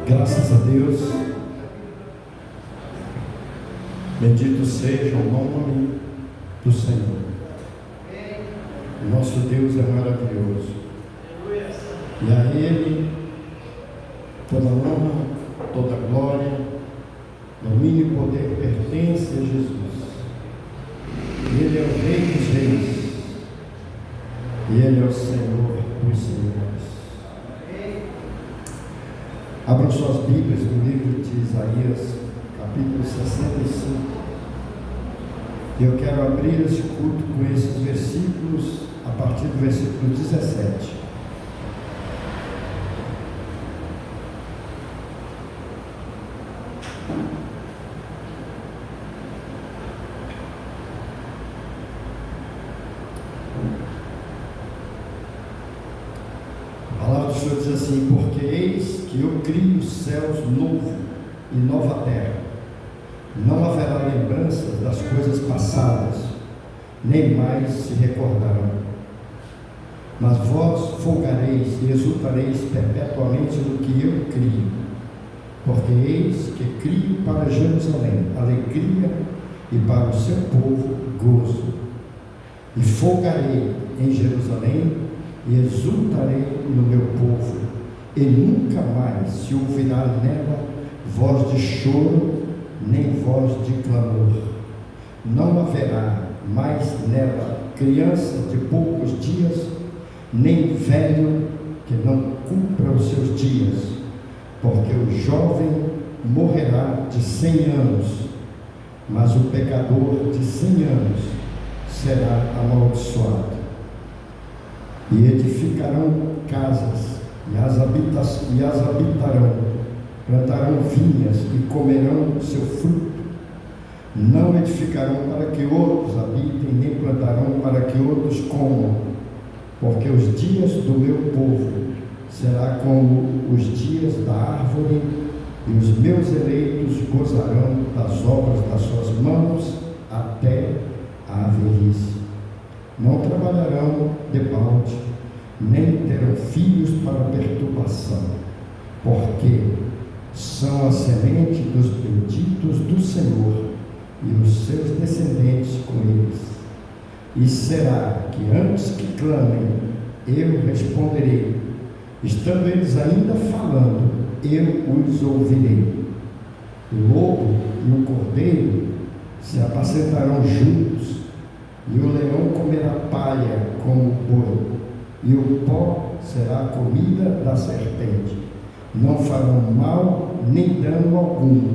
Graças a Deus, bendito seja o nome do Senhor. Nosso Deus é maravilhoso, e a Ele toda honra, toda glória, domínio e poder pertence a Jesus. Ele é o Rei dos Reis, e Ele é o Senhor dos Senhores. Abram suas Bíblias no livro de Isaías, capítulo 65. E eu quero abrir esse culto com esses versículos, a partir do versículo 17. A palavra do Senhor diz assim: porque eis que eu crio os céus novo e nova terra, não haverá lembranças das coisas passadas, nem mais se recordarão. Mas vós folgareis e exultareis perpetuamente no que eu crio, porque eis que crio para Jerusalém alegria e para o seu povo gozo. E folgarei em Jerusalém e exultarei no meu povo, e nunca mais se ouvirá nela voz de choro, nem voz de clamor. Não haverá mais nela criança de poucos dias, nem velho que não cumpra os seus dias, porque o jovem morrerá de 100 anos, mas o pecador de 100 anos será amaldiçoado. E edificarão casas, e as habitarão, plantarão vinhas e comerão seu fruto. Não edificarão para que outros habitem, nem plantarão para que outros comam, porque os dias do meu povo será como os dias da árvore, e os meus eleitos gozarão das obras das suas mãos até a velhice. Não trabalharão debalde, nem terão filhos para perturbação, porque são a semente dos benditos do Senhor e os seus descendentes com eles. E será que antes que clamem, eu responderei, estando eles ainda falando, eu os ouvirei. O lobo e o cordeiro se apacentarão juntos, e o leão comerá palha como o boi, e o pó será a comida da serpente. Não farão mal nem dano algum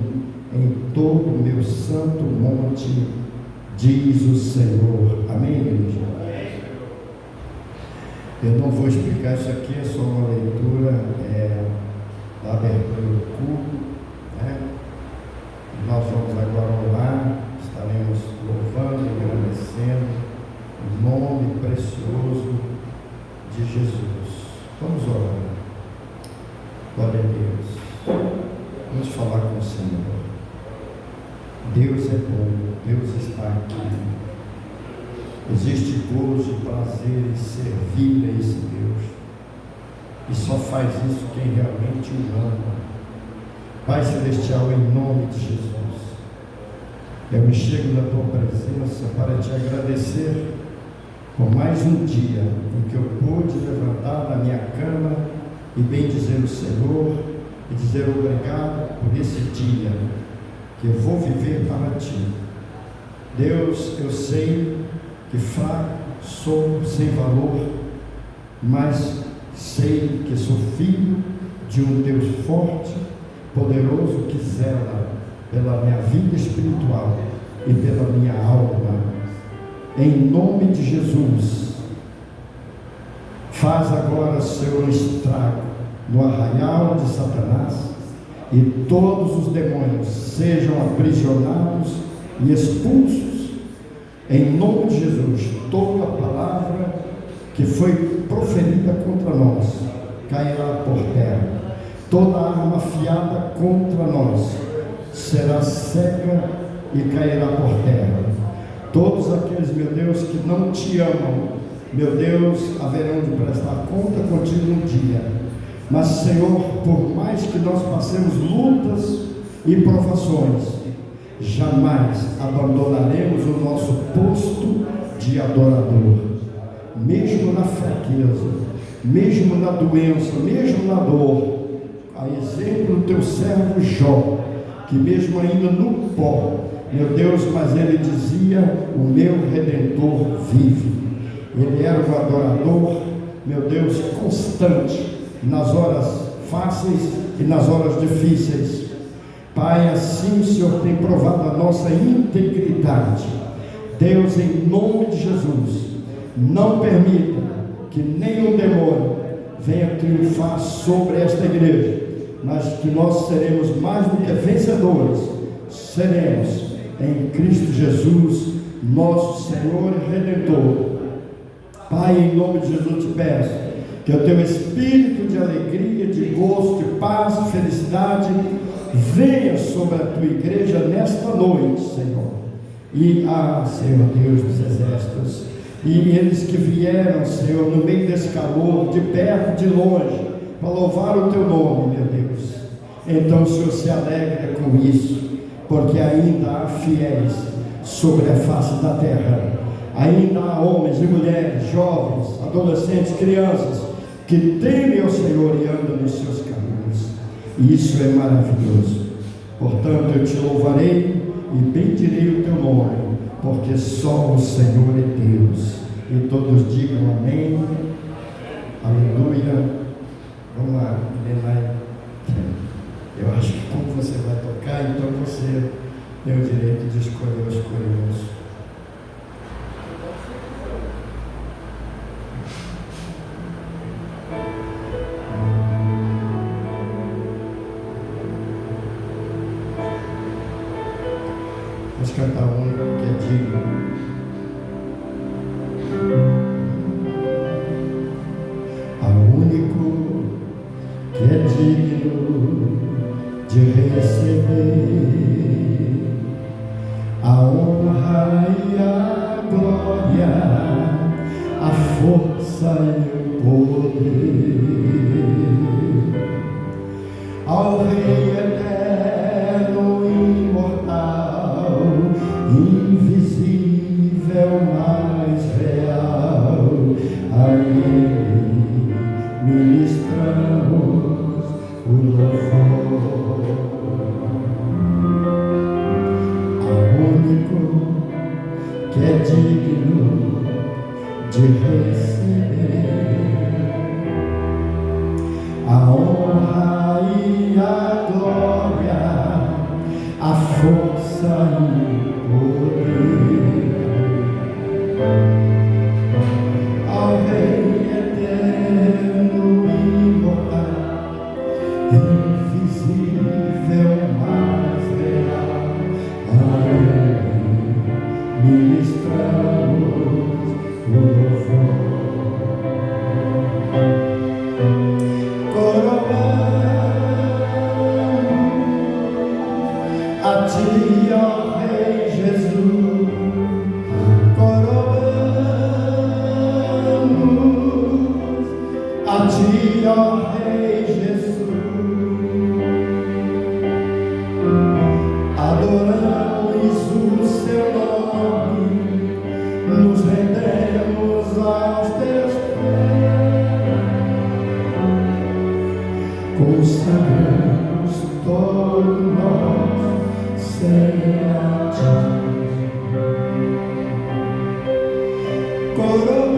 em todo o meu santo monte, diz o Senhor. Amém, igreja? Eu não vou explicar isso aqui, é só uma leitura da abertura do culto, né? Nós vamos agora orar, estaremos louvando e agradecendo o nome precioso de Jesus. Vamos orar. Glória a Deus. Vamos falar com o Senhor. Deus é bom, Deus está aqui. Existe gozo e prazer em servir a esse Deus. E só faz isso quem realmente o ama. Pai Celestial, em nome de Jesus, eu me chego na Tua presença para Te agradecer por mais um dia em que eu pude levantar da minha cama e bendizer o Senhor e dizer obrigado por esse dia que eu vou viver para Ti. Deus, eu sei que fraco sou, sem valor, mas sei que sou filho de um Deus forte, poderoso, que zela pela minha vida espiritual e pela minha alma. Em nome de Jesus, faz agora, Senhor, estrago no arraial de Satanás, e todos os demônios sejam aprisionados e expulsos. Em nome de Jesus, toda palavra que foi proferida contra nós cairá por terra. Toda arma afiada contra nós será cega e cairá por terra. Todos aqueles, meu Deus, que não Te amam, meu Deus, haverão de prestar conta contigo um dia. Mas, Senhor, por mais que nós passemos lutas e provações, jamais abandonaremos o nosso posto de adorador. Mesmo na fraqueza, mesmo na doença, mesmo na dor, a exemplo do Teu servo Jó, que mesmo ainda no pó, meu Deus, mas ele dizia, o meu Redentor vive. Ele era um adorador, meu Deus, constante, nas horas fáceis e nas horas difíceis. Pai, assim o Senhor tem provado a nossa integridade. Deus, em nome de Jesus, não permita que nenhum demônio venha triunfar sobre esta igreja, mas que nós seremos mais do que vencedores, seremos em Cristo Jesus, nosso Senhor e Redentor. Pai, em nome de Jesus te peço que o Teu espírito de alegria, de gozo, de paz e felicidade venha sobre a Tua igreja nesta noite, Senhor. E, Senhor Deus dos exércitos, e eles que vieram, Senhor, no meio desse calor, de perto, de longe, para louvar o Teu nome, meu Deus, então o Senhor se alegra com isso, porque ainda há fiéis sobre a face da terra, ainda há homens e mulheres, jovens, adolescentes, crianças, que temem ao Senhor e andam nos seus caminhos, e isso é maravilhoso. Portanto, eu Te louvarei e bendirei o Teu nome, porque só o Senhor é Deus. E todos digam amém, aleluia. Vamos lá, Helena. Eu acho que como você vai tocar, então você tem o direito de escolher os corinhos. Vamos cantar um que é digno. Ao único que é digno de receber a honra e a glória, a força e o poder. que é digno de receber a honra e a glória, a força e o poder ao Rei eterno e imortal, invisível, mas real. A Ele ministramos o louvor. A Ti, ó Rei Jesus, coroamos. A Ti, ó Rei Jesus, adoramos o Seu nome, nos rendemos aos Teus pés, consagramos todo nosso ser a Ti. Coroamos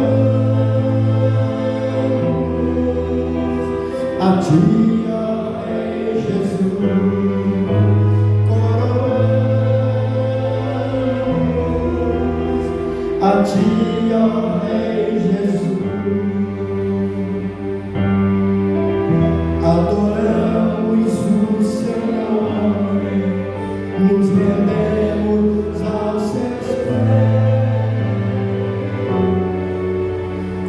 a Ti, ó Rei Jesus, coroamos a Ti, ó Rei Jesus, adoramos o Seu nome, nos rendemos aos Seus pés,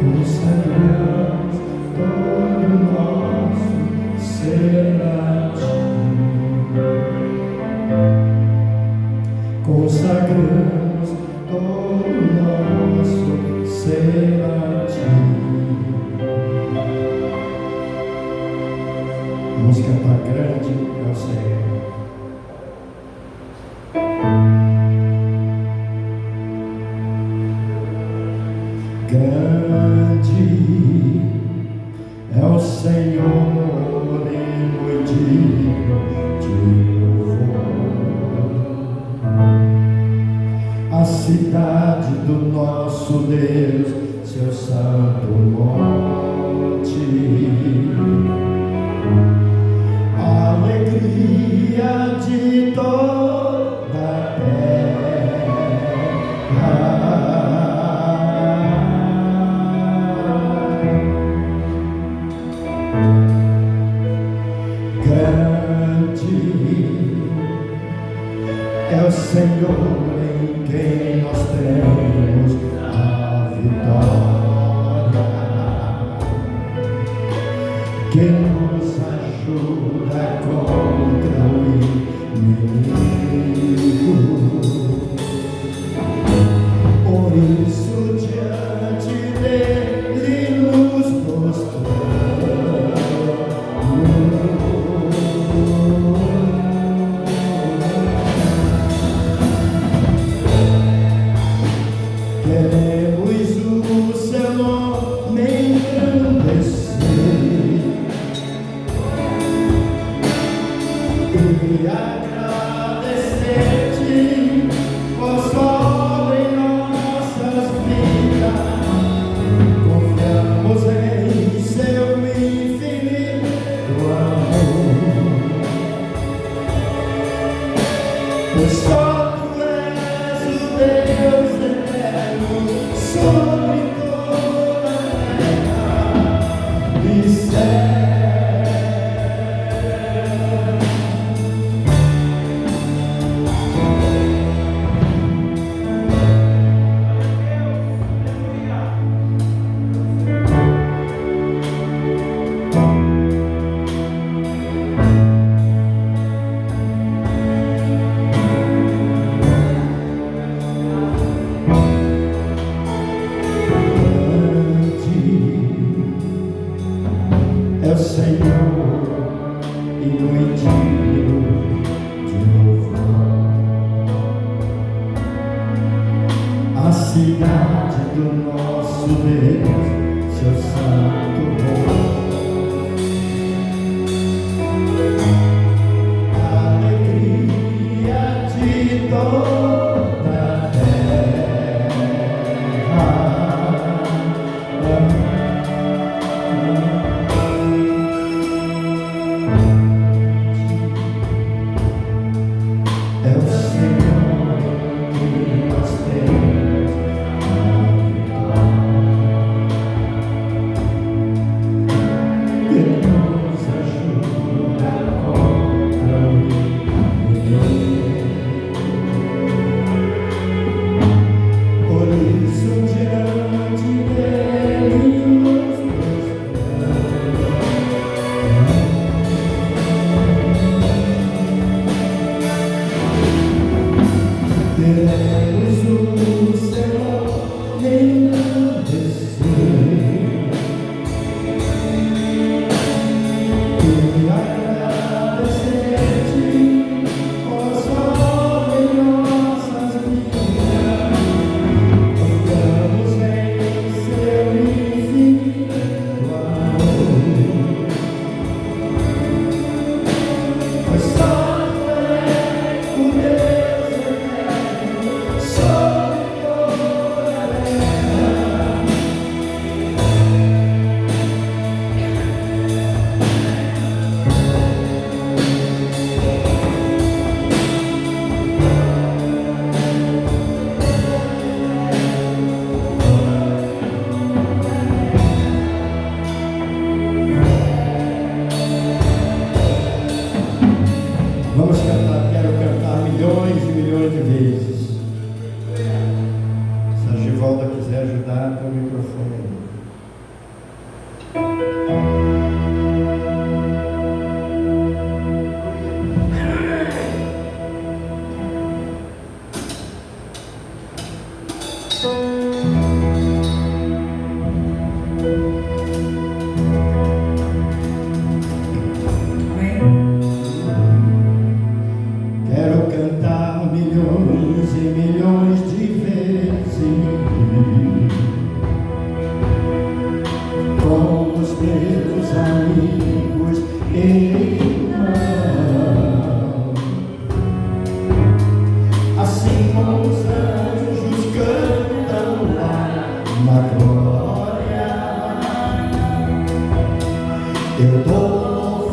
consagramos todo o nosso ser a Ti. Consagramos todo o nosso ser a Ti. A música está grande, eu sei. Grande é o Senhor e muito digno de louvor. A cidade do nosso Deus, Seu santo monte, a alegria de toda a terra. Grande é o Senhor em quem nós temos a vitória, que nos ajuda contra o inimigo. Por isso diante dele nos prostramos. Queremos o Seu nome engrandecer e agradecer-te por Sua obra em nossas vidas. Confiamos em Seu infinito amor, pois só Tu és o Deus eterno sobre toda a terra e céu. É o Senhor e muito digno de louvor. A cidade do nosso Deus, Seu santo monte, a alegria de toda a terra. ajudar, tem o microfone aí. Quero cantar milhões e milhões de vezes com os meus amigos irmãos, assim como os anjos cantam lá na glória. Eu dou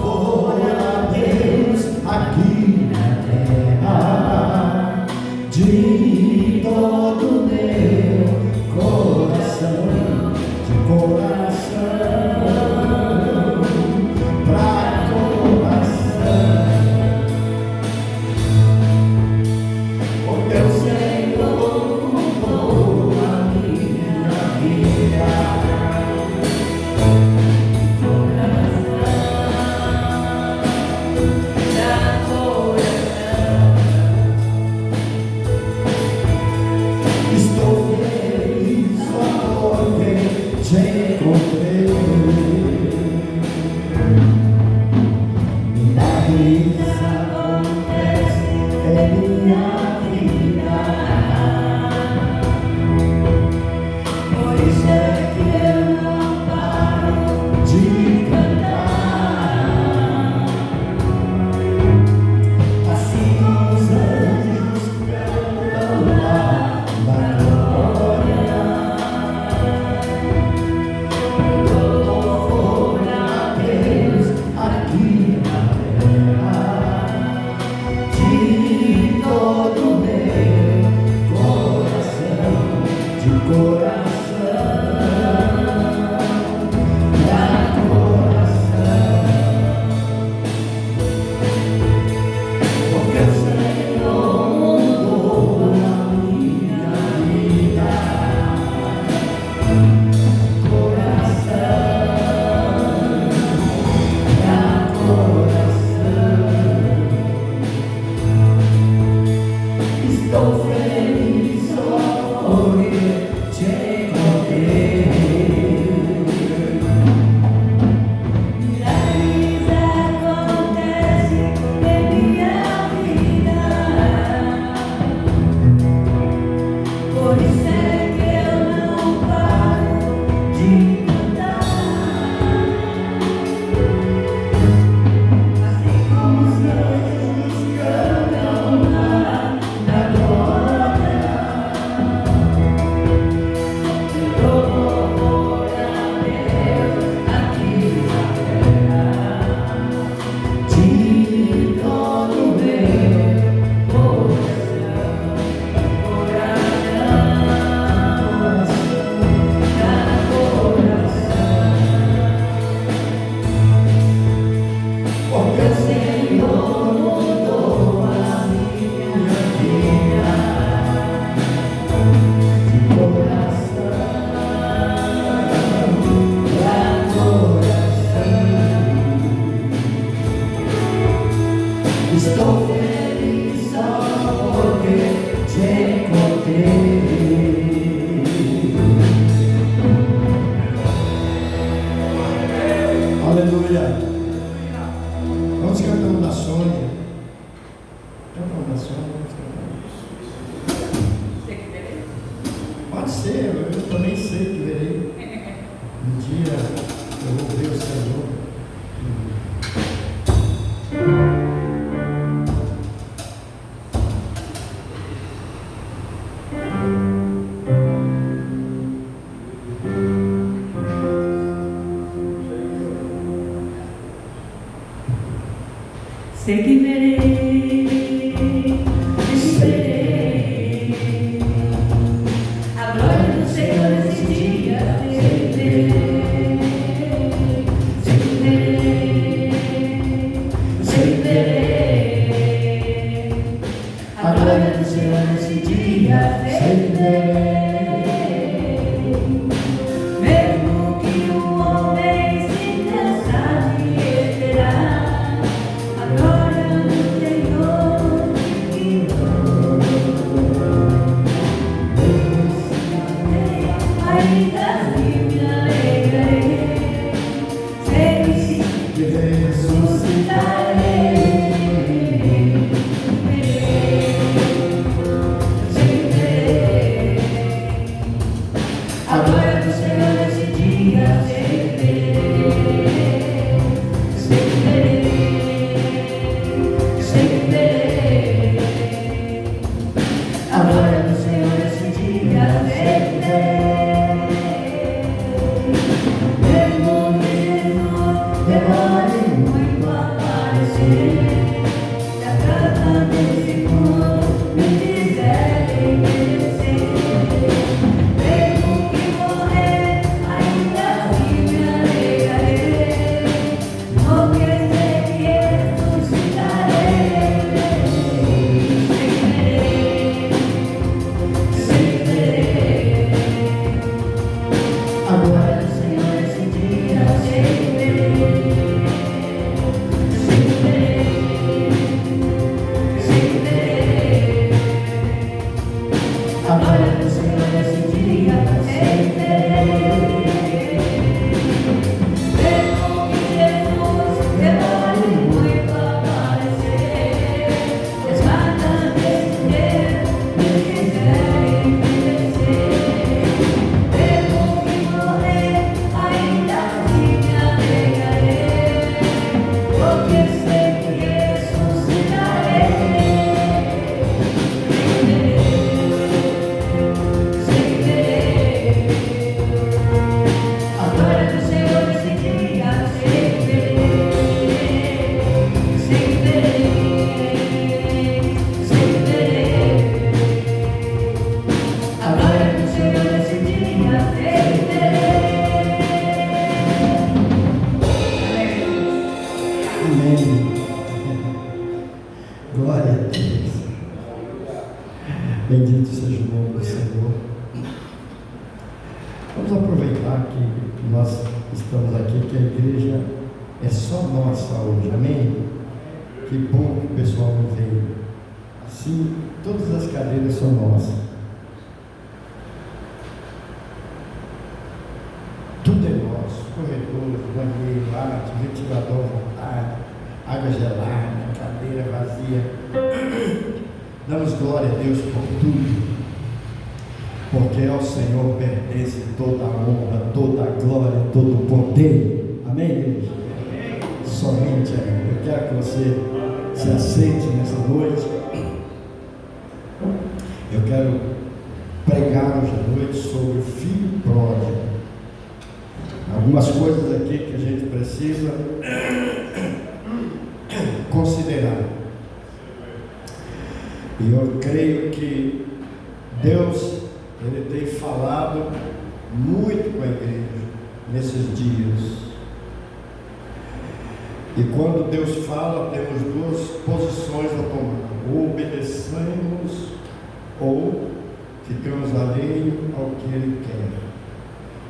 louvor a Deus aqui de todo o meu coração, de coração pra coração, porque o Senhor mudou a minha vida. Te encontrei, milagres acontecem em minha vida, por isso é que eu não paro de cantar, assim como os anjos cantam lá na glória. Estou feliz só porque te encontrei. Milagres acontecem em minha vida, por isso é que eu não paro de cantar, assim como os anjos cantam lá na glória. Eu dou louvor a Deus aqui na terra, de todo o meu coração, porque o Senhor mudou a minha vida, de coração pra coração. Estou feliz só porque te encontrei. Aleluia. Vamos cantar uma da Sônia. Canta uma da Sônia. Pode ser, eu também sei que verei. Um dia eu vou ver o Senhor. Sei que verei, esperei a glória do Senhor nesse dia. Sei que verei, sei que verei, sei que verei a glória do Senhor nesse dia. Sei que verei. ainda assim me alegrarei, sei que sim, ressuscitarei. A glória do Senhor nesse dia sempre verei. A glória do Senhor nesse dia sempre verei. Meu nome de Jesus demore muito a aparecer, e a cada desse mundo me fizer envelhecer. Glória a Deus. Bendito seja o nome do Senhor. Vamos aproveitar que nós estamos aqui, que a igreja é só nossa hoje, amém? Que bom que o pessoal não veio. Assim, todas as cadeiras são nossas. Tudo é nosso, corredor, banheiro, arte, ventilador, vontade, água gelada, cadeira vazia. Damos glória a Deus por tudo, porque ao Senhor pertence toda a honra, toda a glória, todo o poder. Amém, igreja? Amém. Somente a Ele. Eu quero que você se aceite nessa noite. Eu quero pregar hoje à noite sobre o filho pródigo. Algumas coisas aqui que a gente precisa considerar. E eu creio que Deus, Ele tem falado muito com a igreja nesses dias. E quando Deus fala, temos duas posições a tomar: ou obedecemos ou ficamos alheios ao que Ele quer.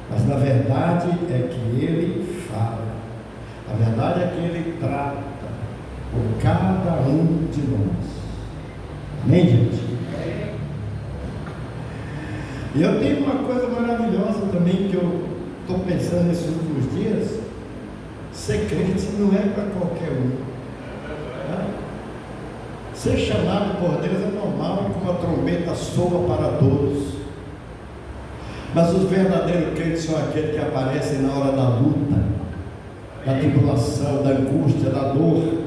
Mas na verdade é que Ele fala, a verdade é que Ele trata por cada um de nós. Amém, gente? E eu tenho uma coisa maravilhosa também que eu estou pensando nesses últimos dias: ser crente não é para qualquer um. Tá? Ser chamado por Deus é normal, como a trombeta soa para todos. Mas os verdadeiros crentes são aqueles que aparecem na hora da luta, da tribulação, da angústia, da dor.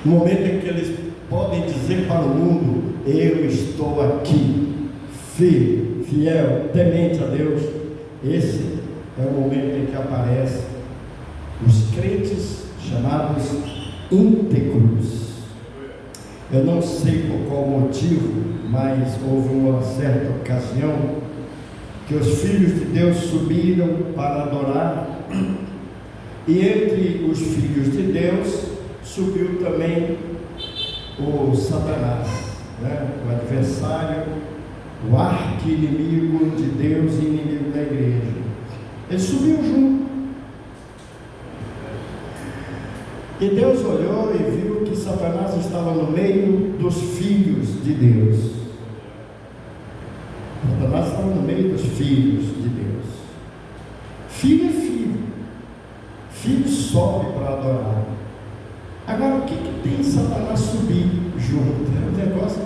No momento em que eles podem dizer para o mundo: eu estou aqui, firme, fiel, temente a Deus. Esse é o momento em que aparecem os crentes chamados íntegros. Eu não sei por qual motivo, mas houve uma certa ocasião que os filhos de Deus subiram para adorar, e entre os filhos de Deus subiu também o Satanás, né? O adversário, o arqui-inimigo de Deus e inimigo da igreja. Ele subiu junto. E Deus olhou e viu que Satanás estava no meio dos filhos de Deus. Satanás Satanás está no meio dos filhos de Deus. Filho é filho. Filho sobe para adorar. Agora, o que tem Satanás subir junto? O negócio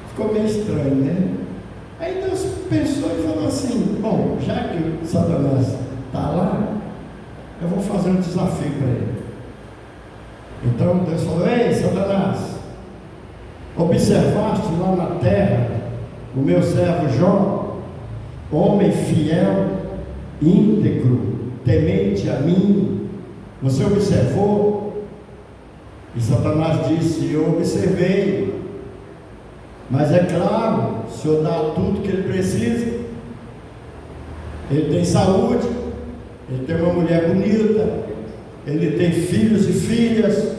ficou meio estranho, né? Aí Deus pensou e falou assim: bom, já que Satanás está lá, eu vou fazer um desafio para ele. Então Deus falou: ei, Satanás, observaste lá na terra o meu servo Jó, homem fiel, íntegro, temente a mim? Você observou? E Satanás disse: eu observei, mas é claro, o Senhor dá tudo que ele precisa. Ele tem saúde, ele tem uma mulher bonita, ele tem filhos e filhas,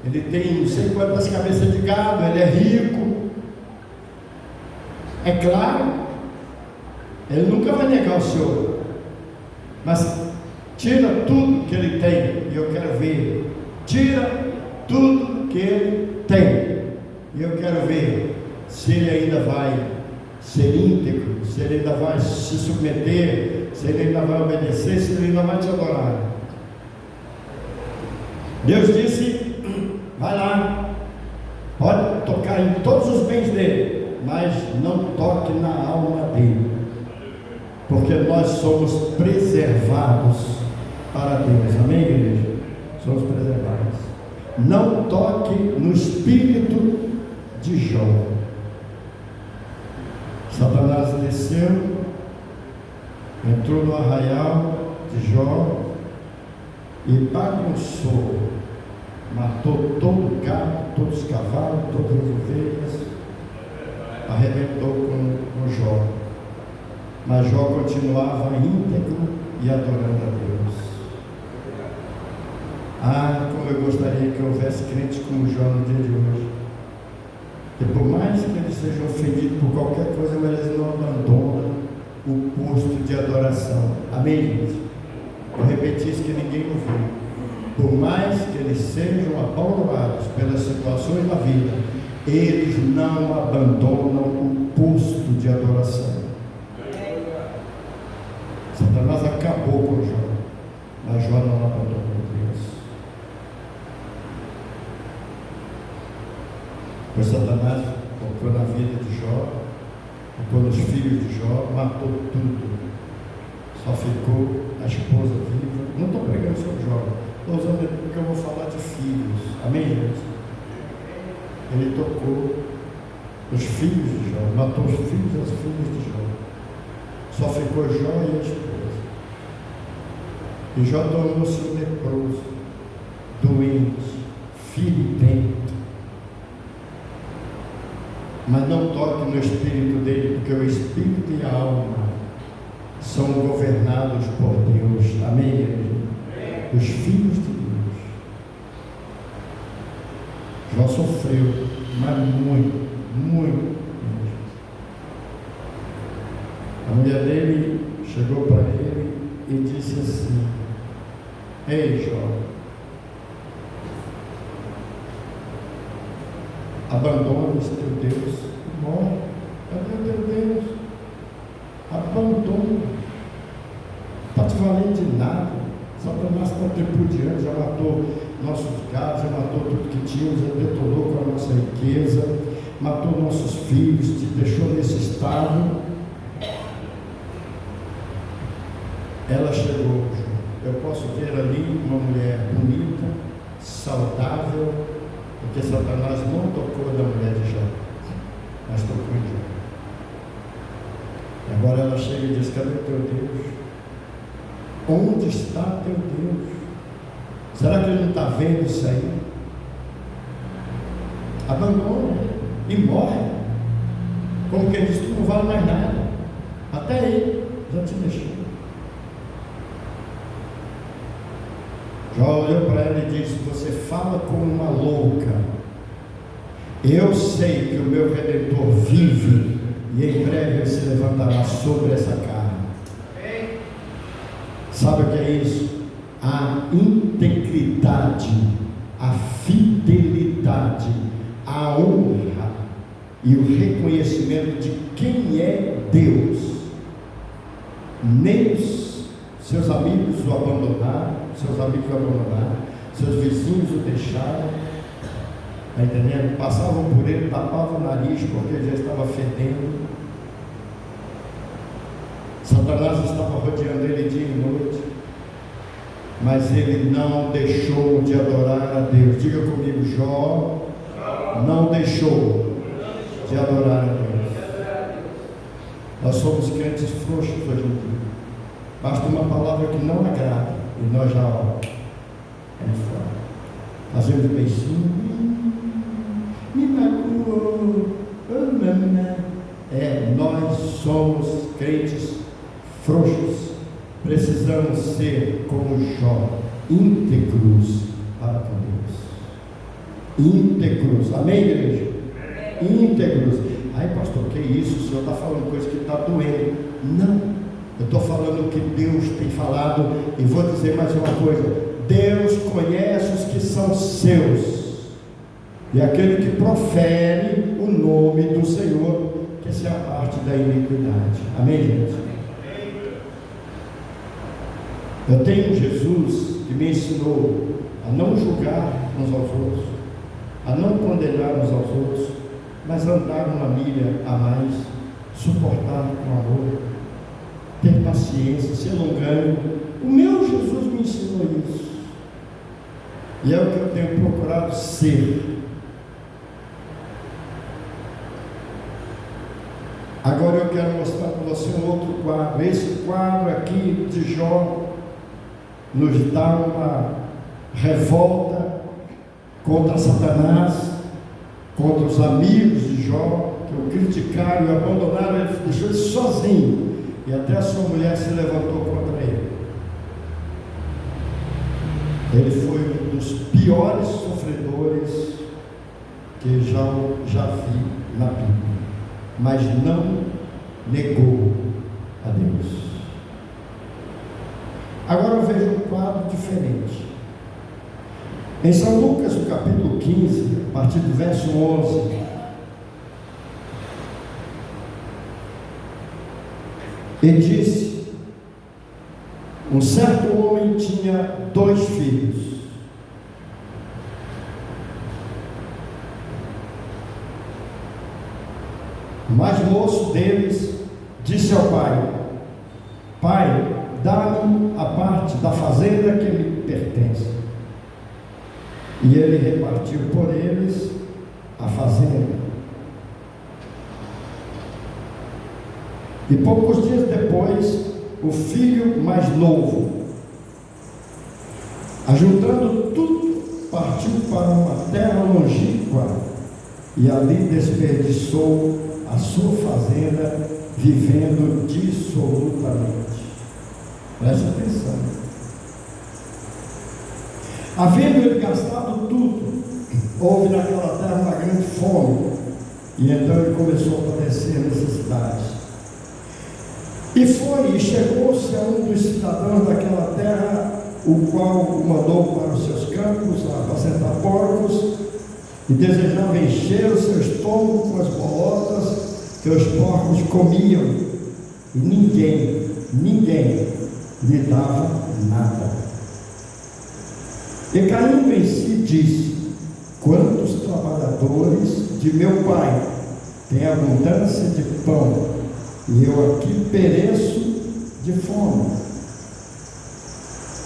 ele tem não sei quantas cabeças de gado, ele é rico. É claro, ele nunca vai negar o Senhor, mas tira tudo que ele tem, e eu quero ver. Tira tudo que ele tem, e eu quero ver se ele ainda vai ser íntegro, se ele ainda vai se submeter, se ele ainda vai obedecer, se ele ainda vai te adorar. Deus disse: vai lá, pode tocar em todos os bens dele, mas não toque na alma dele, porque nós somos preservados para Deus. Amém, igreja? Somos preservados. Não toque no espírito de Jó. Satanás desceu, entrou no arraial de Jó e bagunçou, matou todo o gado, todos os cavalos, todas as ovelhas, arrebentou com Jó. Mas Jó continuava íntegro e adorando a Deus. Ah, como eu gostaria que houvesse crentes como Jó no dia de hoje. E por mais que eles sejam ofendidos por qualquer coisa, mas eles não abandonam o posto de adoração. Amém, gente? Eu repeti isso que ninguém ouviu. Por mais que eles sejam apavorados pelas situações da vida, eles não abandonam o posto de adoração. Satanás acabou com Jó, mas Jó não abandonou Deus. Pois Satanás tocou na vida de Jó, tocou nos filhos de Jó, matou tudo. Só ficou a esposa viva. Não estou pregando sobre Jó, estou usando ele porque eu vou falar de filhos. Amém, gente? Ele tocou os filhos de Jó, matou os filhos e as filhas de Jó. Só ficou Jó e a esposa. E Jó tornou-se um leproso, doente, filipento. Mas não toque no espírito dele, porque o espírito e a alma são governados por Deus. Amém, igreja? Os filhos de Deus. Jó sofreu, mas muito, muito. A mulher dele chegou para ele e disse assim: ei, Jó, abandona esse teu Deus e morre. Cadê o teu Deus? Abandona. Não está te valendo de nada. Satanás está tripudiando, já matou nossos gados, já matou tudo que tínhamos, já detonou com a nossa riqueza, matou nossos filhos, te deixou nesse estado. Ela chegou. Eu posso ver ali uma mulher bonita, saudável, porque Satanás não tocou na mulher de Jó, mas tocou em Jó. E agora ela chega e diz: cadê teu Deus? Onde está teu Deus? Será que ele não está vendo isso aí? Abandona e morre. Como quem diz: tu não vale mais nada. Até ele já te deixou. Jó olhou para ela e disse: você fala como uma louca. Eu sei que o meu Redentor vive e em breve ele se levantará sobre essa carne. Sabe o que é isso? A integridade, a fidelidade, a honra e o reconhecimento de quem é Deus nem seus amigos o abandonaram, seus vizinhos o deixaram, está entendendo? Passavam por ele, tapavam o nariz porque ele já estava fedendo. Satanás estava rodeando ele dia e noite, mas ele não deixou de adorar a Deus. Diga comigo, Jó não deixou de adorar a Deus. Nós somos crentes frouxos hoje em dia. Basta uma palavra que não agrada e nós já fazendo beicinho, me magoou, nós somos crentes frouxos. Precisamos ser como Jó, íntegros para com Deus. Íntegros, amém, igreja? Íntegros. Ai, pastor, que isso? O senhor está falando coisa que está doendo. Não, eu estou falando o que Deus tem falado. E vou dizer mais uma coisa: Deus conhece os que são seus, e aquele que profere o nome do Senhor, que se aparte da iniquidade. Amém, gente? Eu tenho Jesus que me ensinou a não julgar uns aos outros, a não condenar uns aos outros, mas andar uma milha a mais, suportar com amor, ter paciência, ser longânimo. O meu Jesus me ensinou isso, e é o que eu tenho procurado ser. Agora eu quero mostrar para você um outro quadro. Esse quadro aqui de Jó nos dá uma revolta contra Satanás, contra os amigos de Jó, que o criticaram e abandonaram, ele deixou ele sozinho, e até a sua mulher se levantou contra ele. Ele foi um dos piores sofredores que já vi na Bíblia, mas não negou a Deus. Agora eu vejo um quadro diferente. Em São Lucas, no capítulo 15, a partir do verso 11, ele disse: um certo homem tinha 2 filhos. O mais moço deles disse ao pai: pai, dá-me a parte da fazenda que me pertence. E ele repartiu por eles a fazenda. E poucos dias depois, o filho mais novo, ajuntando tudo, partiu para uma terra longínqua e ali desperdiçou a sua fazenda, vivendo dissolutamente. Preste atenção. Havendo ele gastado tudo, houve naquela terra uma grande fome, e então ele começou a padecer necessidades. E foi e chegou-se a um dos cidadãos daquela terra, o qual o mandou para os seus campos a apacentar porcos, e desejava encher o seu estômago com as bolotas que os porcos comiam, e ninguém lhe dava nada. E caindo em si disse: quantos trabalhadores de meu pai têm abundância de pão, e eu aqui pereço de fome.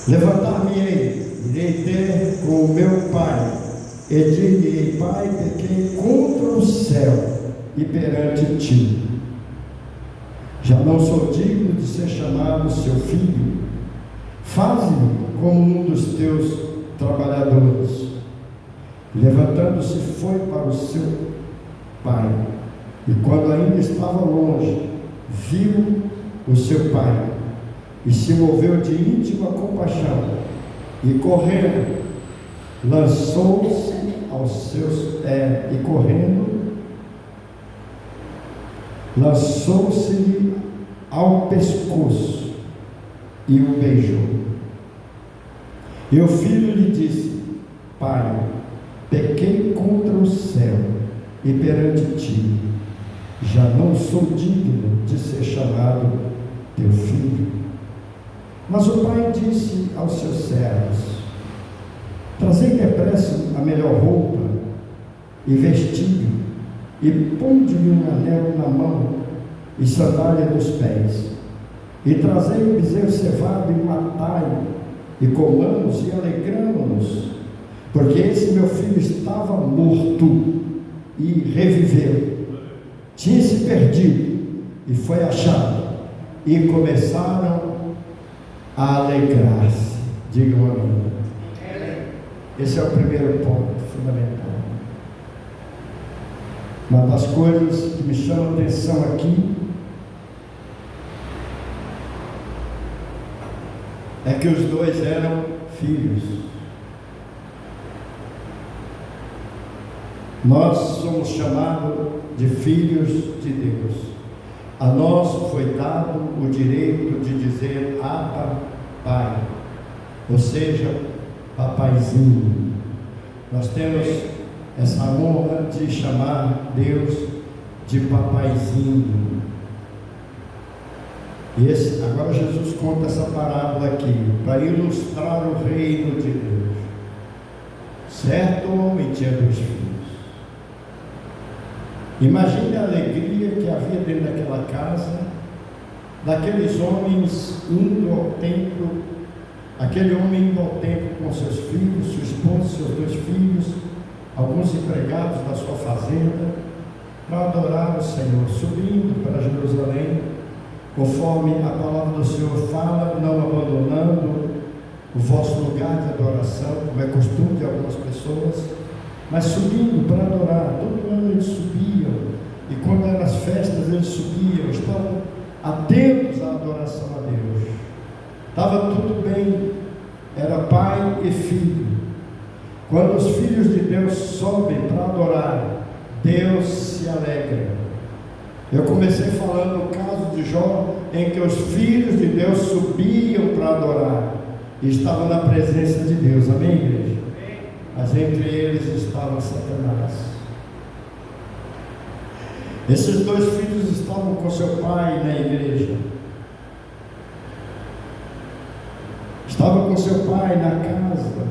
Levantar-me-ei, irei ter com o meu pai, e dir-lhe: pai, pequei contra o céu e perante ti. Já não sou digno de ser chamado seu filho. Faze-me como um dos teus trabalhadores. Levantando-se, foi para o seu pai, e quando ainda estava longe, viu o seu pai, e se moveu de íntima compaixão, e correndo, lançou-se aos seus pés, lançou-se-lhe ao pescoço, e o beijou. E o filho lhe disse: pai, pequei contra o céu e perante ti, já não sou digno de ser chamado teu filho. Mas o pai disse aos seus servos: trazei depressa a melhor roupa e vestido, e ponde-lhe um anel na mão e sandália nos pés, e trazei o bezerro cevado e matai-o, e comamos e alegramo-nos, porque esse meu filho estava morto e reviveu, tinha se perdido e foi achado, e começaram a alegrar-se. Digam amém. Esse é o primeiro ponto fundamental. Uma das coisas que me chama a atenção aqui é que os dois eram filhos. Nós somos chamados de filhos de Deus. A nós foi dado o direito de dizer Abba, Pai, ou seja, papaizinho. Nós temos essa honra de chamar Deus de papaizinho. Agora Jesus conta essa parábola aqui para ilustrar o reino de Deus. Certo homem tinha 2 filhos. Imagine a alegria que havia dentro daquela casa, daqueles homens indo ao templo, aquele homem indo ao templo com seus filhos, sua esposa, seus 2 filhos, alguns empregados da sua fazenda, para adorar o Senhor, subindo para Jerusalém, conforme a palavra do Senhor fala, não abandonando o vosso lugar de adoração, como é costume de algumas pessoas, mas subindo para adorar. Todo ano eles subiam, e quando eram as festas eles subiam, estavam atentos à adoração a Deus. Estava tudo bem, era pai e filho. Quando os filhos de Deus sobem para adorar, Deus se alegra. Eu comecei falando no caso de Jó, em que os filhos de Deus subiam para adorar e estavam na presença de Deus. Amém, igreja? Mas entre eles estava Satanás. Esses 2 filhos estavam com seu pai na igreja, estavam com seu pai na casa,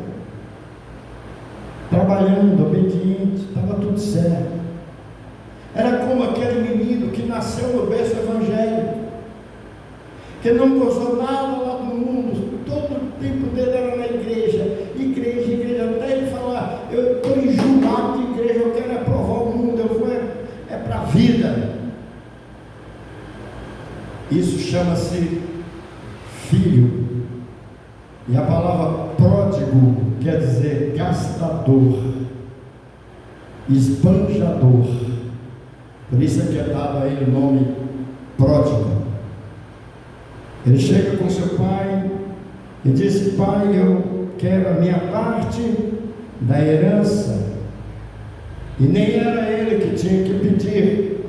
trabalhando, obediente, estava tudo certo. Era como aquele menino que nasceu no berço evangélico, que não gozou nada lá do mundo, todo o tempo dele era na igreja, até ele falar: eu estou enjoado de igreja, eu quero é provar o mundo, eu vou para a vida. Isso chama-se filho, e a palavra pródigo quer dizer gastador, esbanjador. Por isso é que é dado a ele o nome pródigo. Ele chega com seu pai e disse: pai, eu quero a minha parte da herança. E nem era ele que tinha que pedir.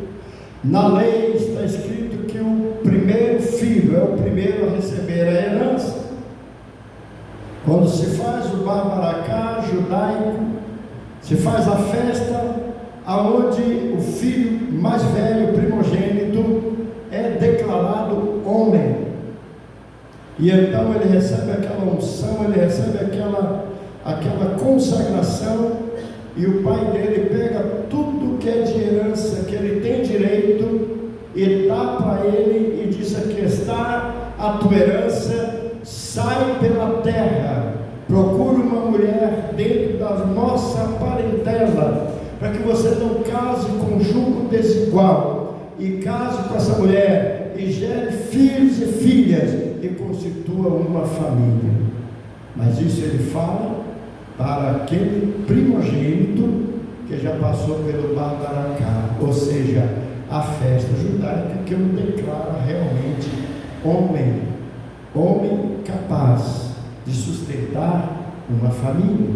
Na lei está escrito que o primeiro filho é o primeiro a receber a herança. Quando se faz o barbaracá judaico, se faz a festa aonde o filho mais velho, primogênito, é declarado homem. E então ele recebe aquela unção, ele recebe aquela consagração, e o pai dele pega tudo que é de herança, que ele tem direito, e dá para ele e diz: aqui está a tua herança, sai pela terra, procura uma mulher dentro da nossa parentela, para que você não case com jugo desigual, e case com essa mulher, e gere filhos e filhas, e constitua uma família. Mas isso ele fala para aquele primogênito que já passou pelo barbaracá, ou seja, a festa judaica, que o declara realmente homem capaz de sustentar uma família.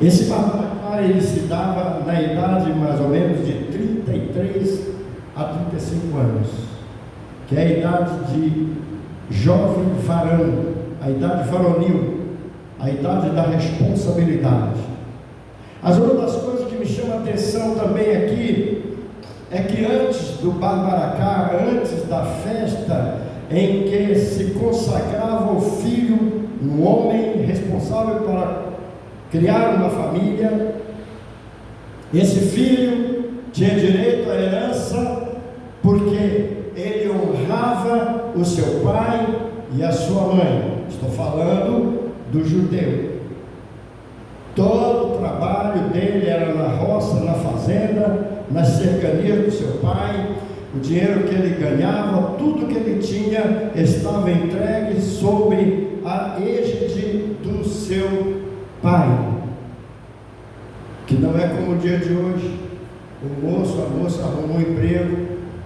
Esse barbaracá ele se dava na idade mais ou menos de 33 a 35 anos, que é a idade de jovem varão, a idade varonil, a idade da responsabilidade. Mas uma das coisas que me chama a atenção também aqui é que antes do barbaracá, antes da festa, em que se consagrava o filho, um homem responsável para criar uma família. Esse filho tinha direito à herança porque ele honrava o seu pai e a sua mãe. Estou falando do judeu. Todo o trabalho dele era na roça, na fazenda, nas cercanias do seu pai. O dinheiro que ele ganhava, tudo que ele tinha, estava entregue sobre a égide do seu pai. Que não é como o dia de hoje. O moço, a moça arrumou um emprego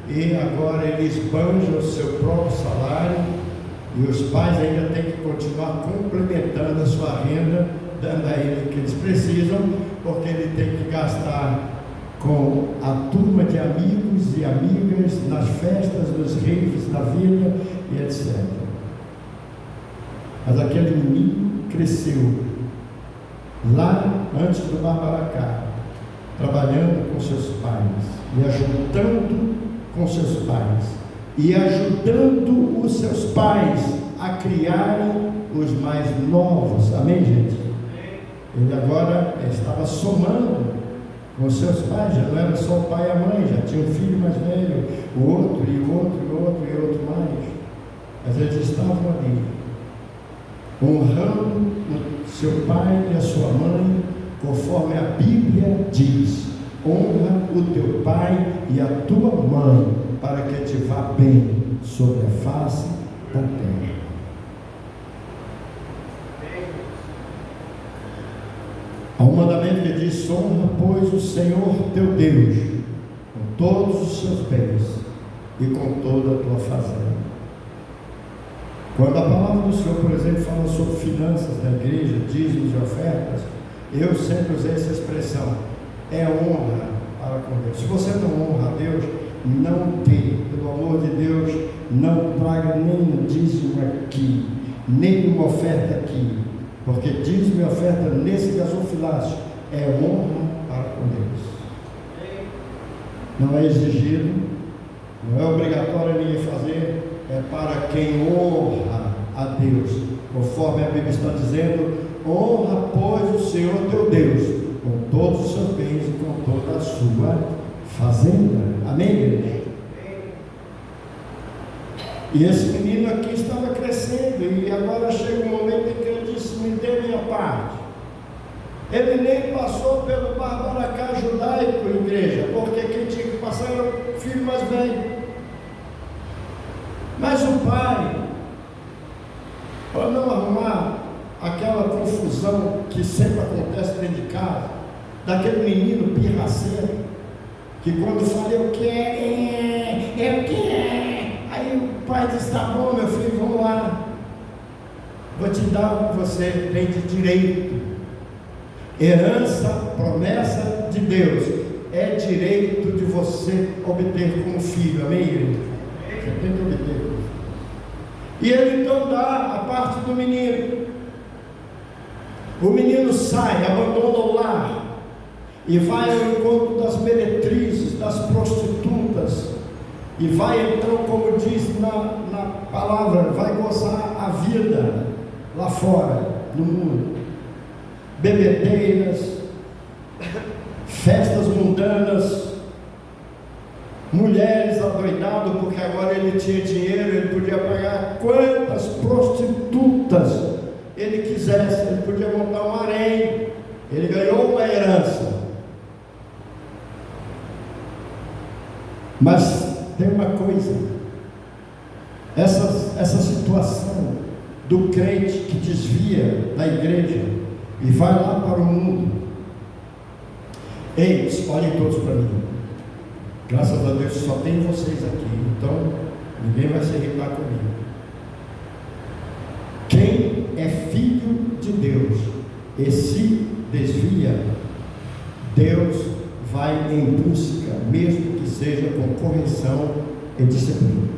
e agora ele esbanja o seu próprio salário, e os pais ainda têm que continuar complementando a sua renda, dando a ele o que eles precisam, porque ele tem que gastar com a turma de amigos e amigas nas festas, nos raves da vida e etc. Mas aquele menino cresceu lá antes do Barbaracá, trabalhando com seus pais e ajudando com seus pais e ajudando os seus pais a criarem os mais novos. Amém, gente? Ele agora estava somando com seus pais, já não era só o pai e a mãe, já tinha um filho mais velho, o outro, e o outro, e o outro, e outro mais. Mas eles estavam ali, honrando o seu pai e a sua mãe, conforme a Bíblia diz: honra o teu pai e a tua mãe, para que te vá bem sobre a face da terra. Há um mandamento que diz: honra, pois, o Senhor teu Deus com todos os seus bens e com toda a tua fazenda. Quando a palavra do Senhor, por exemplo, fala sobre finanças da igreja, dízimos e ofertas, eu sempre usei essa expressão: é honra para com Deus. Se você não honra a Deus, não dê, pelo amor de Deus, não traga nenhum dízimo aqui, nenhuma oferta aqui, porque dízimo e oferta nesse gasofilácio é honra para com Deus. Não é exigido, não é obrigatório ninguém fazer, é para quem honra a Deus, conforme a Bíblia está dizendo: honra, pois, o Senhor teu Deus com todos os seus bens e com toda a sua fazenda. Amém, igreja? E esse menino aqui estava crescendo, e agora chega um momento em que ele disse: me dê minha parte. Ele nem passou pelo Barbaracá judaico, igreja, porque quem tinha que passar era o filho mais velho. Mas o pai, para não arrumar aquela confusão que sempre acontece dentro de casa, daquele menino pirraceiro, que quando fala eu quero, aí o pai diz: tá bom, meu filho, vamos lá, vou te dar o que você tem de direito. Herança, promessa de Deus, é direito de você obter como filho. Amém, igreja? Você tem que obter. E ele então dá a parte do menino. O menino sai, abandona o lar e vai ao encontro das meretrizes, das prostitutas, e vai então, como diz na palavra, vai gozar a vida lá fora, no mundo. Bebedeiras, festas mundanas, mulheres adoidadas, porque agora ele tinha dinheiro, ele podia pagar quantas prostitutas ele quisesse, ele podia montar um harém, ele ganhou uma herança. Mas tem uma coisa, essa situação do crente que desvia da igreja e vai lá para o mundo. Ei, olhem todos para mim. Graças a Deus só tem vocês aqui, então ninguém vai se irritar comigo. Quem é filho de Deus e se desvia, Deus vai em busca, mesmo que seja com correção e disciplina.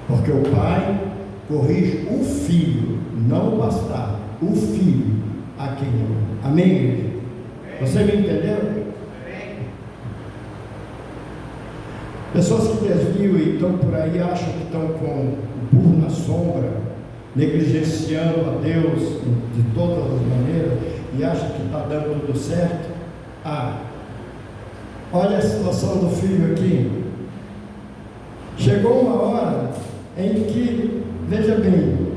Porque o pai corrige o filho, não o bastardo, o filho a quem ama. Amém, igreja? Você me entendeu? Pessoas que desviam e estão por aí, acham que estão com o burro na sombra, negligenciando a Deus de todas as maneiras, e acham que está dando tudo certo. Olha a situação do filho aqui. Chegou uma hora em que, veja bem,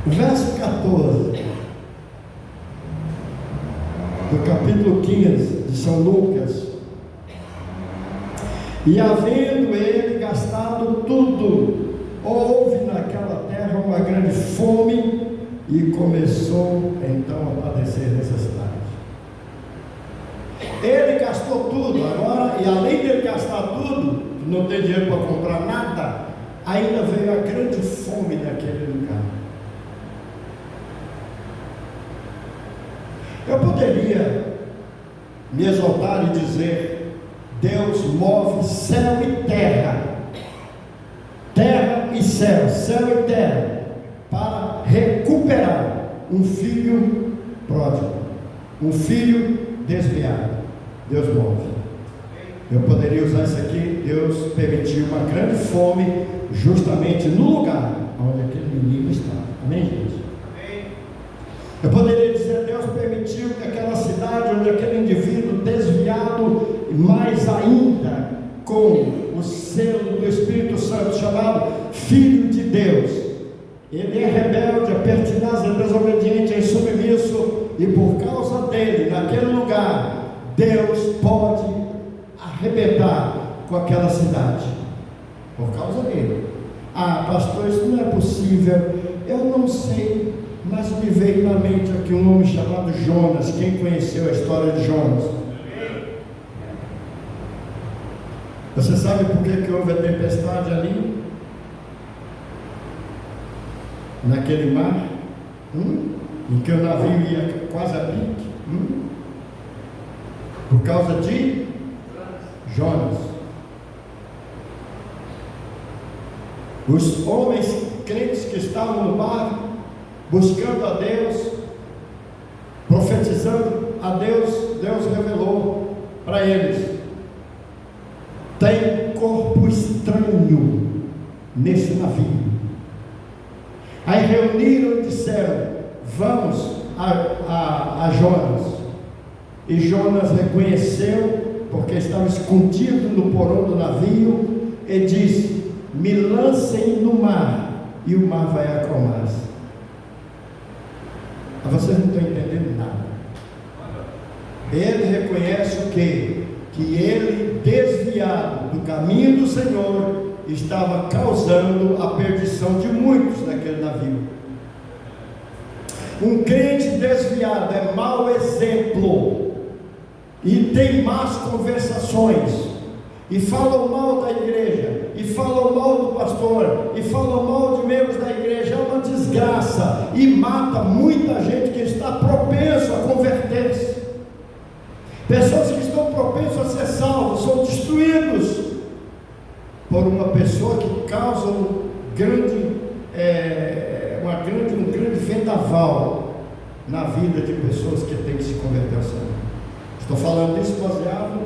o verso 14 do capítulo 15 de São Lucas: e havendo ele gastado tudo, houve naquela terra uma grande fome, e começou então a padecer necessidade. Ele gastou tudo, agora, e além de ele gastar tudo, não tem dinheiro para comprar nada, ainda veio a grande fome naquele lugar. Eu poderia me exaltar e dizer: Deus move céu e terra, terra e céu, céu e terra, para recuperar um filho pródigo, um filho desviado. Deus move. Eu poderia usar isso aqui: Deus permitiu uma grande fome justamente no lugar onde aquele menino estava. Amém, gente? Amém. Eu poderia dizer: Deus permitiu que aquela cidade onde aquele indivíduo desviado, mais ainda com o selo do Espírito Santo, chamado Filho de Deus, ele é rebelde, é pertinaz, é desobediente, é insubmisso, e por causa dele, naquele lugar, Deus pode arrebentar com aquela cidade, por causa dele. Pastor, isso não é possível. Eu não sei, mas me veio na mente aqui um homem chamado Jonas. Quem conheceu a história de Jonas? Você sabe por que houve a tempestade ali? Naquele mar? Em que o navio ia quase a pique? Por causa de Jonas. Os homens crentes que estavam no mar, buscando a Deus, profetizando a Deus, Deus revelou para eles: tem corpo estranho nesse navio. Aí reuniram e disseram: vamos a Jonas. E Jonas reconheceu, porque estava escondido no porão do navio, e disse: me lancem no mar, e o mar vai acalmar-se. Vocês não estão entendendo nada. Ele reconhece o quê? Que ele, desviado do caminho do Senhor, estava causando a perdição de muitos naquele navio. Um crente desviado é mau exemplo, e tem más conversações, e falam mal da igreja, e falam mal do pastor, e falam mal de membros da igreja. É uma desgraça, e mata muita gente que está propenso a converter-se. Pessoas que estão propensas a ser salvos são destruídos por uma pessoa que causa um grande vendaval na vida de pessoas que têm que se converter ao Senhor. Estou falando disso baseado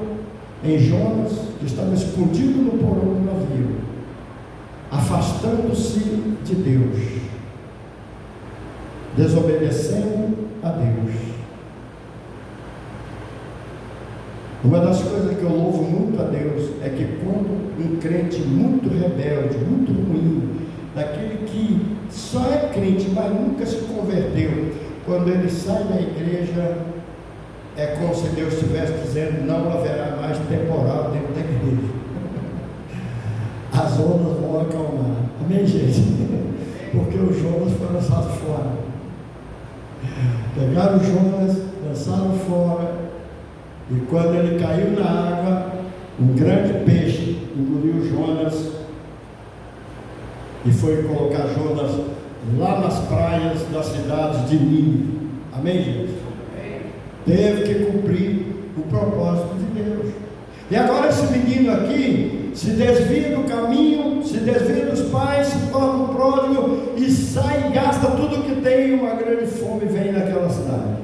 em Jonas, que estava escondido no porão do navio, afastando-se de Deus, desobedecendo a Deus. Uma das coisas que eu louvo muito a Deus é que quando um crente muito rebelde, muito ruim, daquele que só é crente, mas nunca se converteu, quando ele sai da igreja, é como se Deus estivesse dizendo: não haverá mais temporal dentro da igreja. As ondas vão acalmar. Amém, gente? Porque o Jonas foi lançado fora. Pegaram o Jonas, lançaram fora, e quando ele caiu na água, um grande peixe engoliu Jonas e foi colocar Jonas lá nas praias da cidade de Nínive. Amém, gente? Teve que cumprir o propósito de Deus. E agora esse menino aqui se desvia do caminho, se desvia dos pais, se torna um pródigo e sai e gasta tudo que tem, e uma grande fome vem naquela cidade.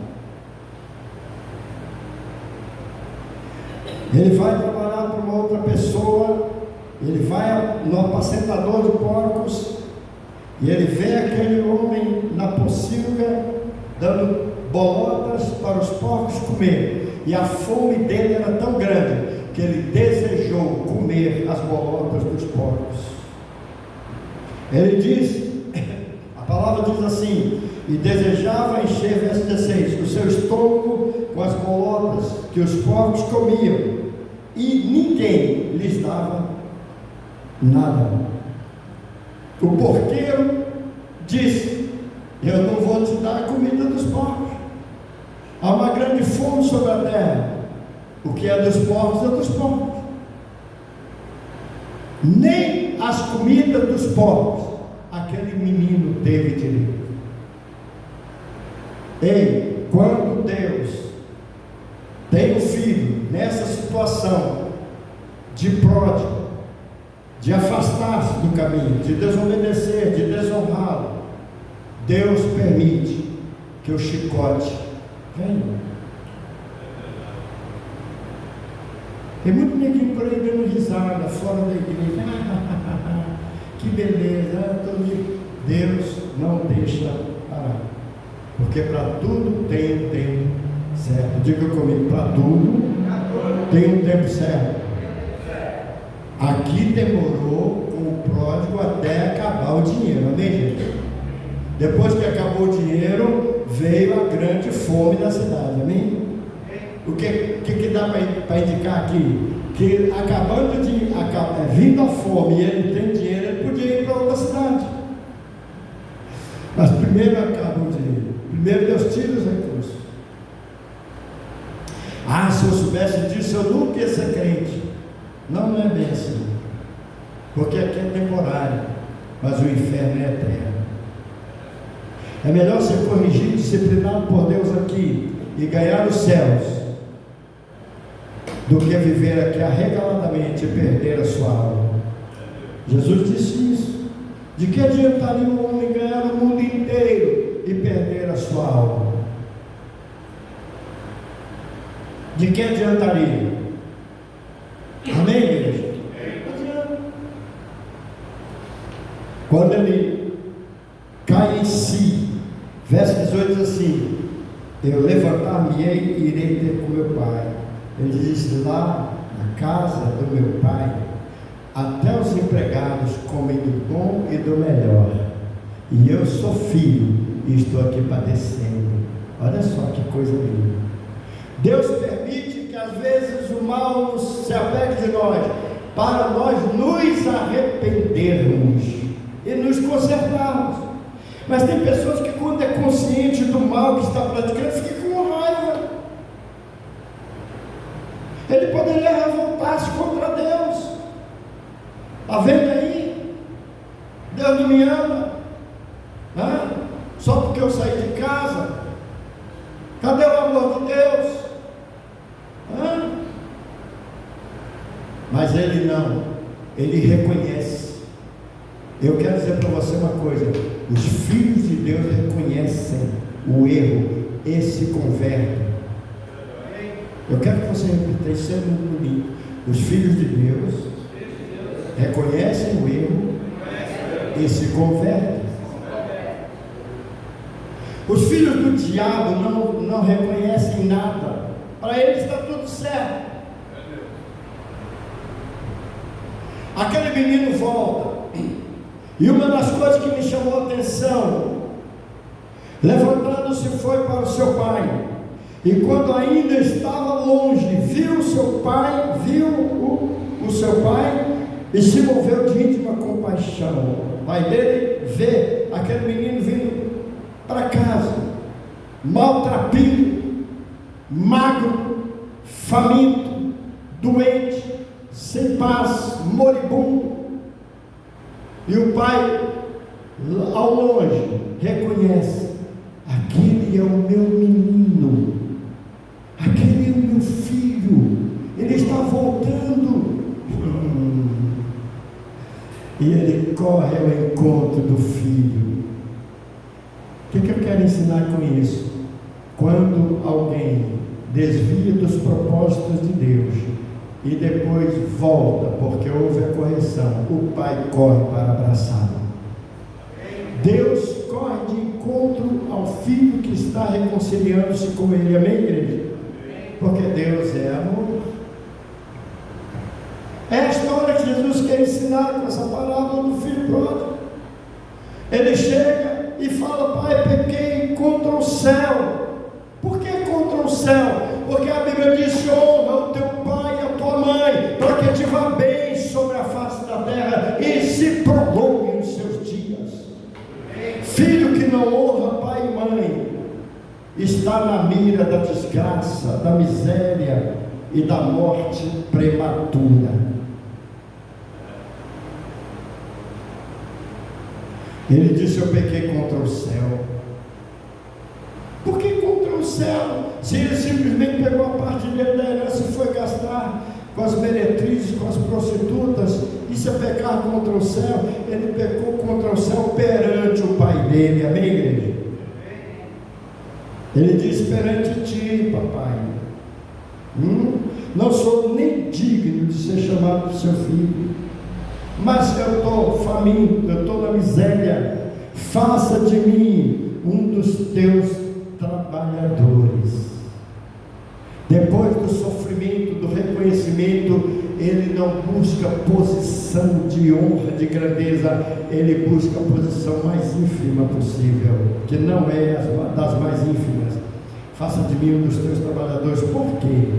Ele vai trabalhar para uma outra pessoa, ele vai no apacentador de porcos, e ele vê aquele homem na pocilga, dando bolotas para os porcos comer, e a fome dele era tão grande, que ele desejou comer as bolotas dos porcos. Ele diz, a palavra diz assim, e desejava encher, verso 16, o seu estômago com as bolotas que os porcos comiam, e ninguém lhes dava nada. O porqueiro disse, eu não vou te dar a comida dos porcos, há uma grande fome sobre a terra, o que é dos porcos é dos porcos, nem as comidas dos porcos aquele menino teve direito. Ei, quando Deus tem um filho nessa situação de pródigo, de afastar-se do caminho, de desobedecer, de desonrá-lo, Deus permite que o chicote venha. Tem muito neguinho por aí dando risada, fora da igreja. Que beleza, Deus não deixa parar. Porque para tudo tem um tempo certo. Diga comigo, para tudo tem um tempo certo. Aqui demorou com o pródigo até acabar o dinheiro, amém, gente? Depois que acabou o dinheiro, veio a grande fome da cidade, amém? O que dá para indicar aqui? Que acabando de vindo a fome e ele tem dinheiro, ele podia ir para outra cidade. Mas primeiro acabou o dinheiro. Primeiro Deus tira os recursos. Ah, se eu soubesse disso, eu nunca ia ser crente. Não é bem assim. Porque aqui é temporário, mas o inferno é eterno. É melhor ser corrigido, disciplinado por Deus aqui e ganhar os céus, do que viver aqui arregaladamente e perder a sua alma. Jesus disse isso. De que adiantaria o homem ganhar o mundo inteiro e perder a sua alma? De que adiantaria? Amém, igreja? Não adianta. Quando ele cai em si, verso 18 diz assim: eu levantar-me-ei e irei ter com meu pai. Ele diz, lá na casa do meu pai, até os empregados comem do bom e do melhor, e eu sou filho e estou aqui padecendo. Olha só que coisa linda. Deus permite que às vezes o mal se apegue de nós, para nós nos arrependermos e nos consertarmos. Mas tem pessoas que, quando é consciente do mal que está praticando, ficam com raiva. Ele poderia revoltar-se contra Deus. Está vendo aí? Deus não me ama. Só porque eu saí de casa. Cadê o amor de Deus? Mas ele não. Ele reconhece. Eu quero dizer para você uma coisa: os filhos de Deus reconhecem o erro e se convertem. Eu quero que você repita isso, é muito bonito. Os filhos de Deus reconhecem o erro e se convertem. Os filhos do diabo não reconhecem nada. Para eles está tudo certo. Aquele menino volta. E uma das coisas que me chamou a atenção, levantando-se foi para o seu pai. E quando ainda estava longe, viu o seu pai e se moveu de íntima compaixão. O pai dele vê aquele menino vindo para casa, maltrapilho, magro, faminto, doente, sem paz, moribundo. E o pai, ao longe, reconhece: aquele é o meu menino, aquele é o meu filho, ele está voltando. E ele corre ao encontro do filho. O que eu quero ensinar com isso? Quando alguém desvia dos propósitos de Deus, e depois volta, porque houve a correção, o pai corre para abraçá-lo. Deus corre de encontro ao filho que está reconciliando-se com ele. Amém, igreja? Porque Deus é amor. É a história que Jesus quer ensinar com essa parábola do filho pródigo. Ele chega e fala: pai, pequei contra o céu. Por que contra o céu? Porque a Bíblia diz: honra o teu pai e a tua mãe, para que te vá bem sobre a face da terra e se prolonguem os seus dias. Filho que não honra pai e mãe está na mira da desgraça, da miséria e da morte prematura. Ele disse: eu pequei contra o céu. Por que contra o céu? Se ele simplesmente pegou a parte dele da herança e foi gastar com as meretrizes, com as prostitutas, isso é pecar contra o céu. Ele pecou contra o céu perante o pai dele. Amém, igreja? Ele disse: perante ti, papai, não sou nem digno de ser chamado seu filho, mas eu estou faminto, eu estou na miséria. Faça de mim um dos teus trabalhadores. Depois do sofrimento, do reconhecimento, ele não busca posição de honra, de grandeza, ele busca a posição mais ínfima possível, que não é das mais ínfimas. Faça de mim um dos teus trabalhadores. Por quê?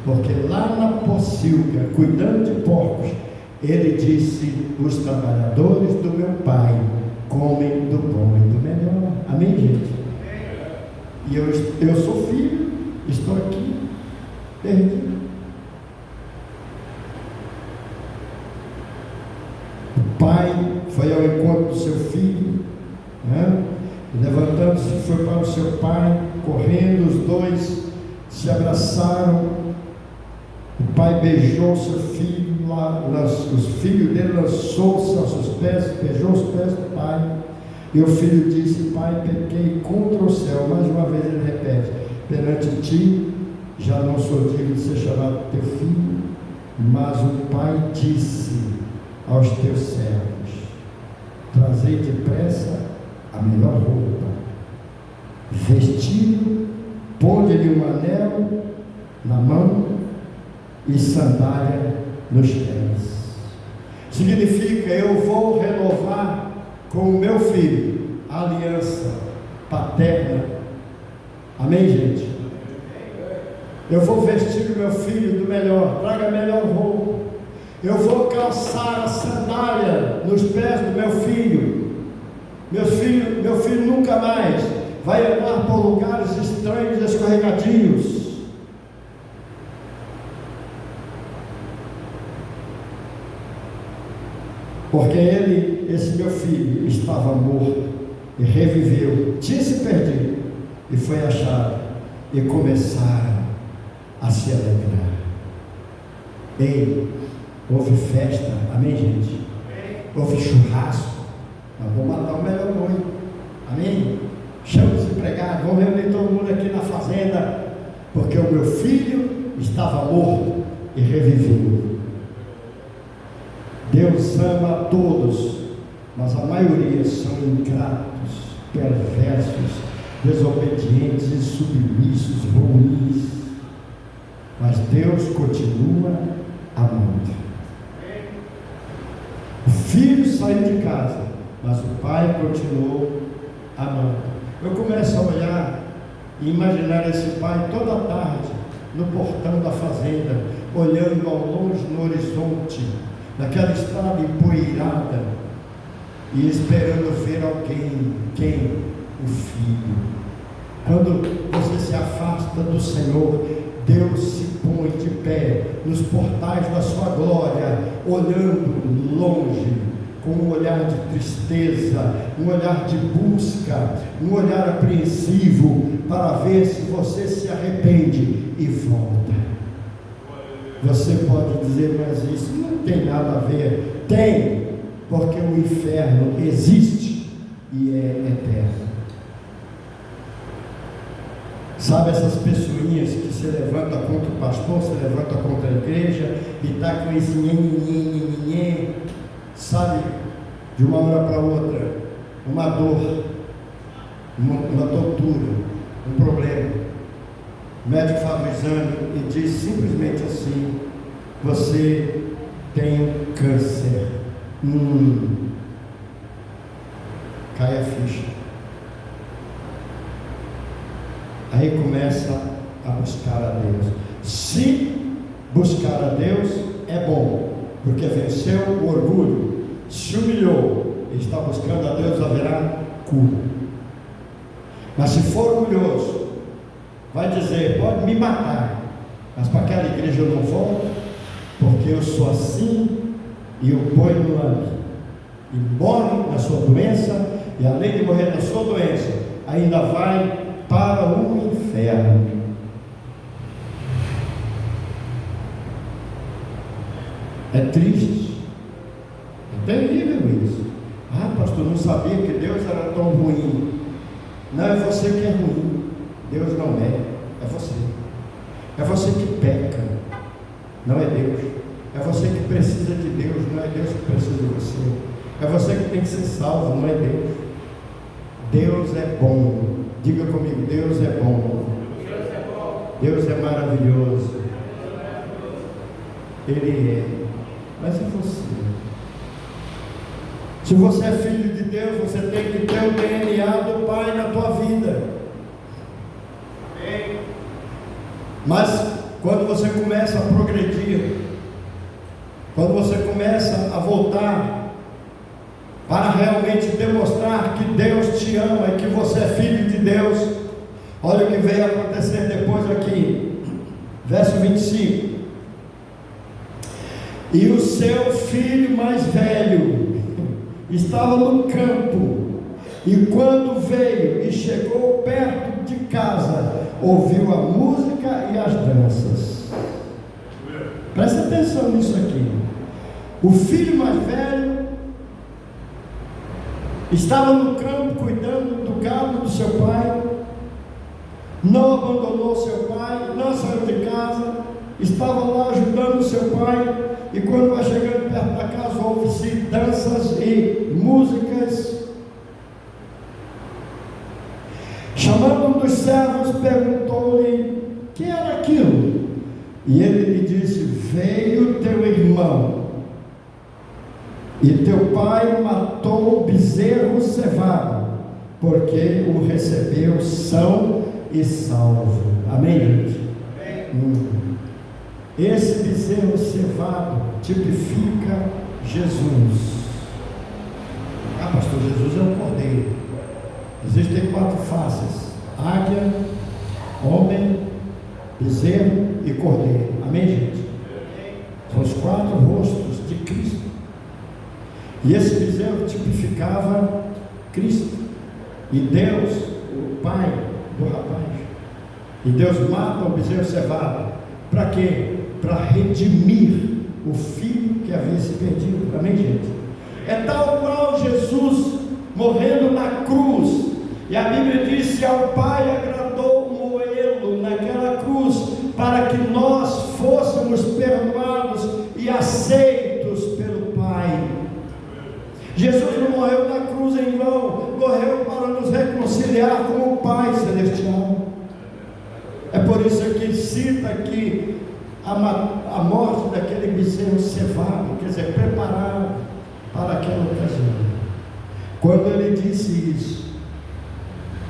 Porque lá na pocilga, cuidando de porcos, ele disse: os trabalhadores do meu pai comem do bom e do melhor. Amém, gente? E eu sou filho, estou aqui perdido. O pai foi ao encontro do seu filho, né? Levantando-se, foi para o seu pai, correndo, os dois se abraçaram. O pai beijou seu filho, os filhos dele lançou-se aos seus pés, beijou os pés do pai. E o filho disse: pai, pequei contra o céu. Mais uma vez ele repete: perante ti já não sou digno de ser chamado teu filho. Mas o pai disse aos teus servos: trazei depressa a melhor roupa, vestido, ponde-lhe um anel na mão e sandália nos pés. Significa: eu vou renovar com o meu filho a aliança paterna. Amém, gente? Eu vou vestir o meu filho do melhor, traga a melhor roupa. Eu vou calçar a sandália nos pés do meu filho. Meu filho nunca mais vai andar por lugares estranhos e escorregadios. Porque esse meu filho, estava morto e reviveu, tinha se perdido e foi achado, e começaram a se alegrar. Ei, houve festa, amém, gente? Houve churrasco. Nós vamos matar o melhor noivo, amém? Chama os empregados, vamos reunir todo mundo aqui na fazenda, porque o meu filho estava morto e reviveu. Deus ama a todos, mas a maioria são ingratos, perversos, desobedientes, insubmissos, ruins. Mas Deus continua amando. O filho saiu de casa, mas o pai continuou amando. Eu começo a olhar e imaginar esse pai toda tarde no portão da fazenda, olhando ao longe no horizonte, naquela estrada empoeirada, e esperando ver alguém. Quem? O filho. Quando você se afasta do Senhor, Deus se põe de pé nos portais da sua glória, olhando longe, com um olhar de tristeza, um olhar de busca, um olhar apreensivo, para ver se você se arrepende e volta. Você pode dizer: mas isso não tem nada a ver. Tem, porque o inferno existe e é eterno. Sabe essas pessoinhas que se levantam contra o pastor, se levantam contra a igreja e está com esse nhenhenhenhenhenhen, sabe, de uma hora para outra, uma dor, uma tortura, um problema. O médico faz o exame e diz simplesmente assim: você tem câncer. Cai a ficha. Aí começa a buscar a Deus. Se buscar a Deus é bom, porque venceu o orgulho, se humilhou e está buscando a Deus, haverá cura. Mas se for orgulhoso, vai dizer: pode me matar, mas para aquela igreja eu não volto, porque eu sou assim, e eu ponho no lame, e morre na sua doença, e além de morrer na sua doença, ainda vai para o inferno. É triste, é terrível isso. Ah, pastor, não sabia que Deus era tão ruim. Não, é você que é ruim. Deus não é, é você. É você que peca, não é Deus. É você que precisa de Deus, não é Deus que precisa de você. É você que tem que ser salvo, não é Deus. Deus é bom. Diga comigo: Deus é bom. Deus é maravilhoso. Ele é. Mas e você? Se você é filho de Deus, você tem que ter o DNA do Pai na tua vida. Mas quando você começa a progredir, quando você começa a voltar para realmente demonstrar que Deus te ama e que você é filho de Deus, olha o que veio acontecer depois aqui, verso 25. E o seu filho mais velho estava no campo, e quando veio e chegou perto de casa, ouviu a música e as danças. Presta atenção nisso aqui. O filho mais velho estava no campo cuidando do gado do seu pai, não abandonou seu pai, não saiu de casa, estava lá ajudando o seu pai, e quando vai chegando perto da casa, ouve-se danças e músicas. Chamando um dos servos, perguntou-lhe: que era aquilo? E ele lhe disse: veio teu irmão, e teu pai matou o bezerro cevado, porque o recebeu são e salvo. Amém, gente? Amém. Esse bezerro cevado tipifica Jesus. Ah, pastor, Jesus é um cordeiro. Existem 4 faces: águia, homem, bezerro e cordeiro. Amém, gente? São os 4 rostos de Cristo. E esse bezerro tipificava Cristo. E Deus, o pai do rapaz. E Deus mata o bezerro cevado. Para quê? Para redimir o filho que havia se perdido. Amém, gente? É tal qual Jesus morrendo na cruz. E a Bíblia diz que ao Pai agradou moê-lo naquela cruz, para que nós fôssemos perdoados e aceitos pelo Pai. Jesus não morreu na cruz em vão, morreu para nos reconciliar com o Pai Celestial. É por isso que cita aqui a morte daquele bezerro cevado, quer dizer, preparado para aquela ocasião. Quando ele disse isso,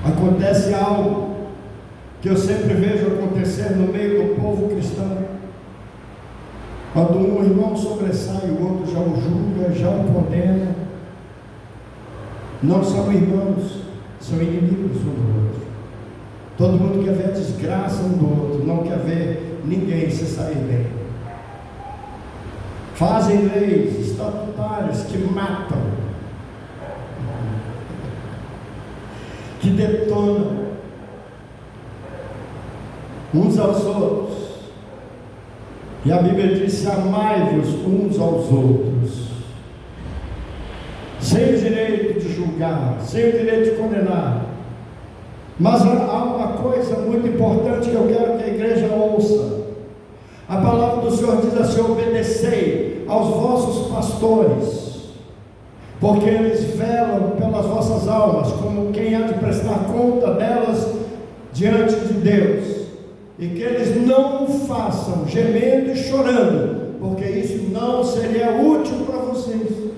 acontece algo que eu sempre vejo acontecer no meio do povo cristão. Quando um irmão sobressai, o outro já o julga, já o condena. Não são irmãos, são inimigos um do outro. Todo mundo quer ver a desgraça um do outro, não quer ver ninguém se sair bem. Fazem leis estatutárias que matam, que detonam uns aos outros. E a Bíblia diz: amai-vos uns aos outros, sem o direito de julgar, sem o direito de condenar. Mas há uma coisa muito importante que eu quero que a igreja ouça. A palavra do Senhor diz assim: obedecei aos vossos pastores, porque eles velam pelas vossas almas, como quem há de prestar conta delas diante de Deus, e que eles não o façam gemendo e chorando, porque isso não seria útil para vocês.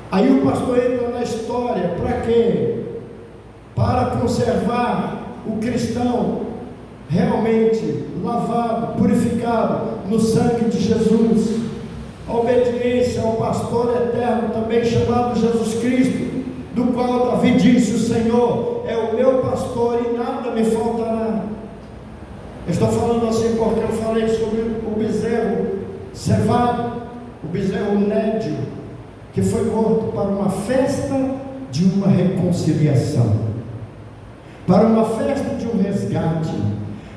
Aí o pastor entra na história, para quê? Para conservar o cristão realmente lavado, purificado no sangue de Jesus. A obediência ao pastor eterno, também chamado Jesus Cristo, do qual Davi disse: o Senhor é o meu pastor e nada me faltará. Eu estou falando assim porque eu falei sobre o bezerro cevado, o bezerro nédio, que foi morto para uma festa de uma reconciliação, para uma festa de um resgate,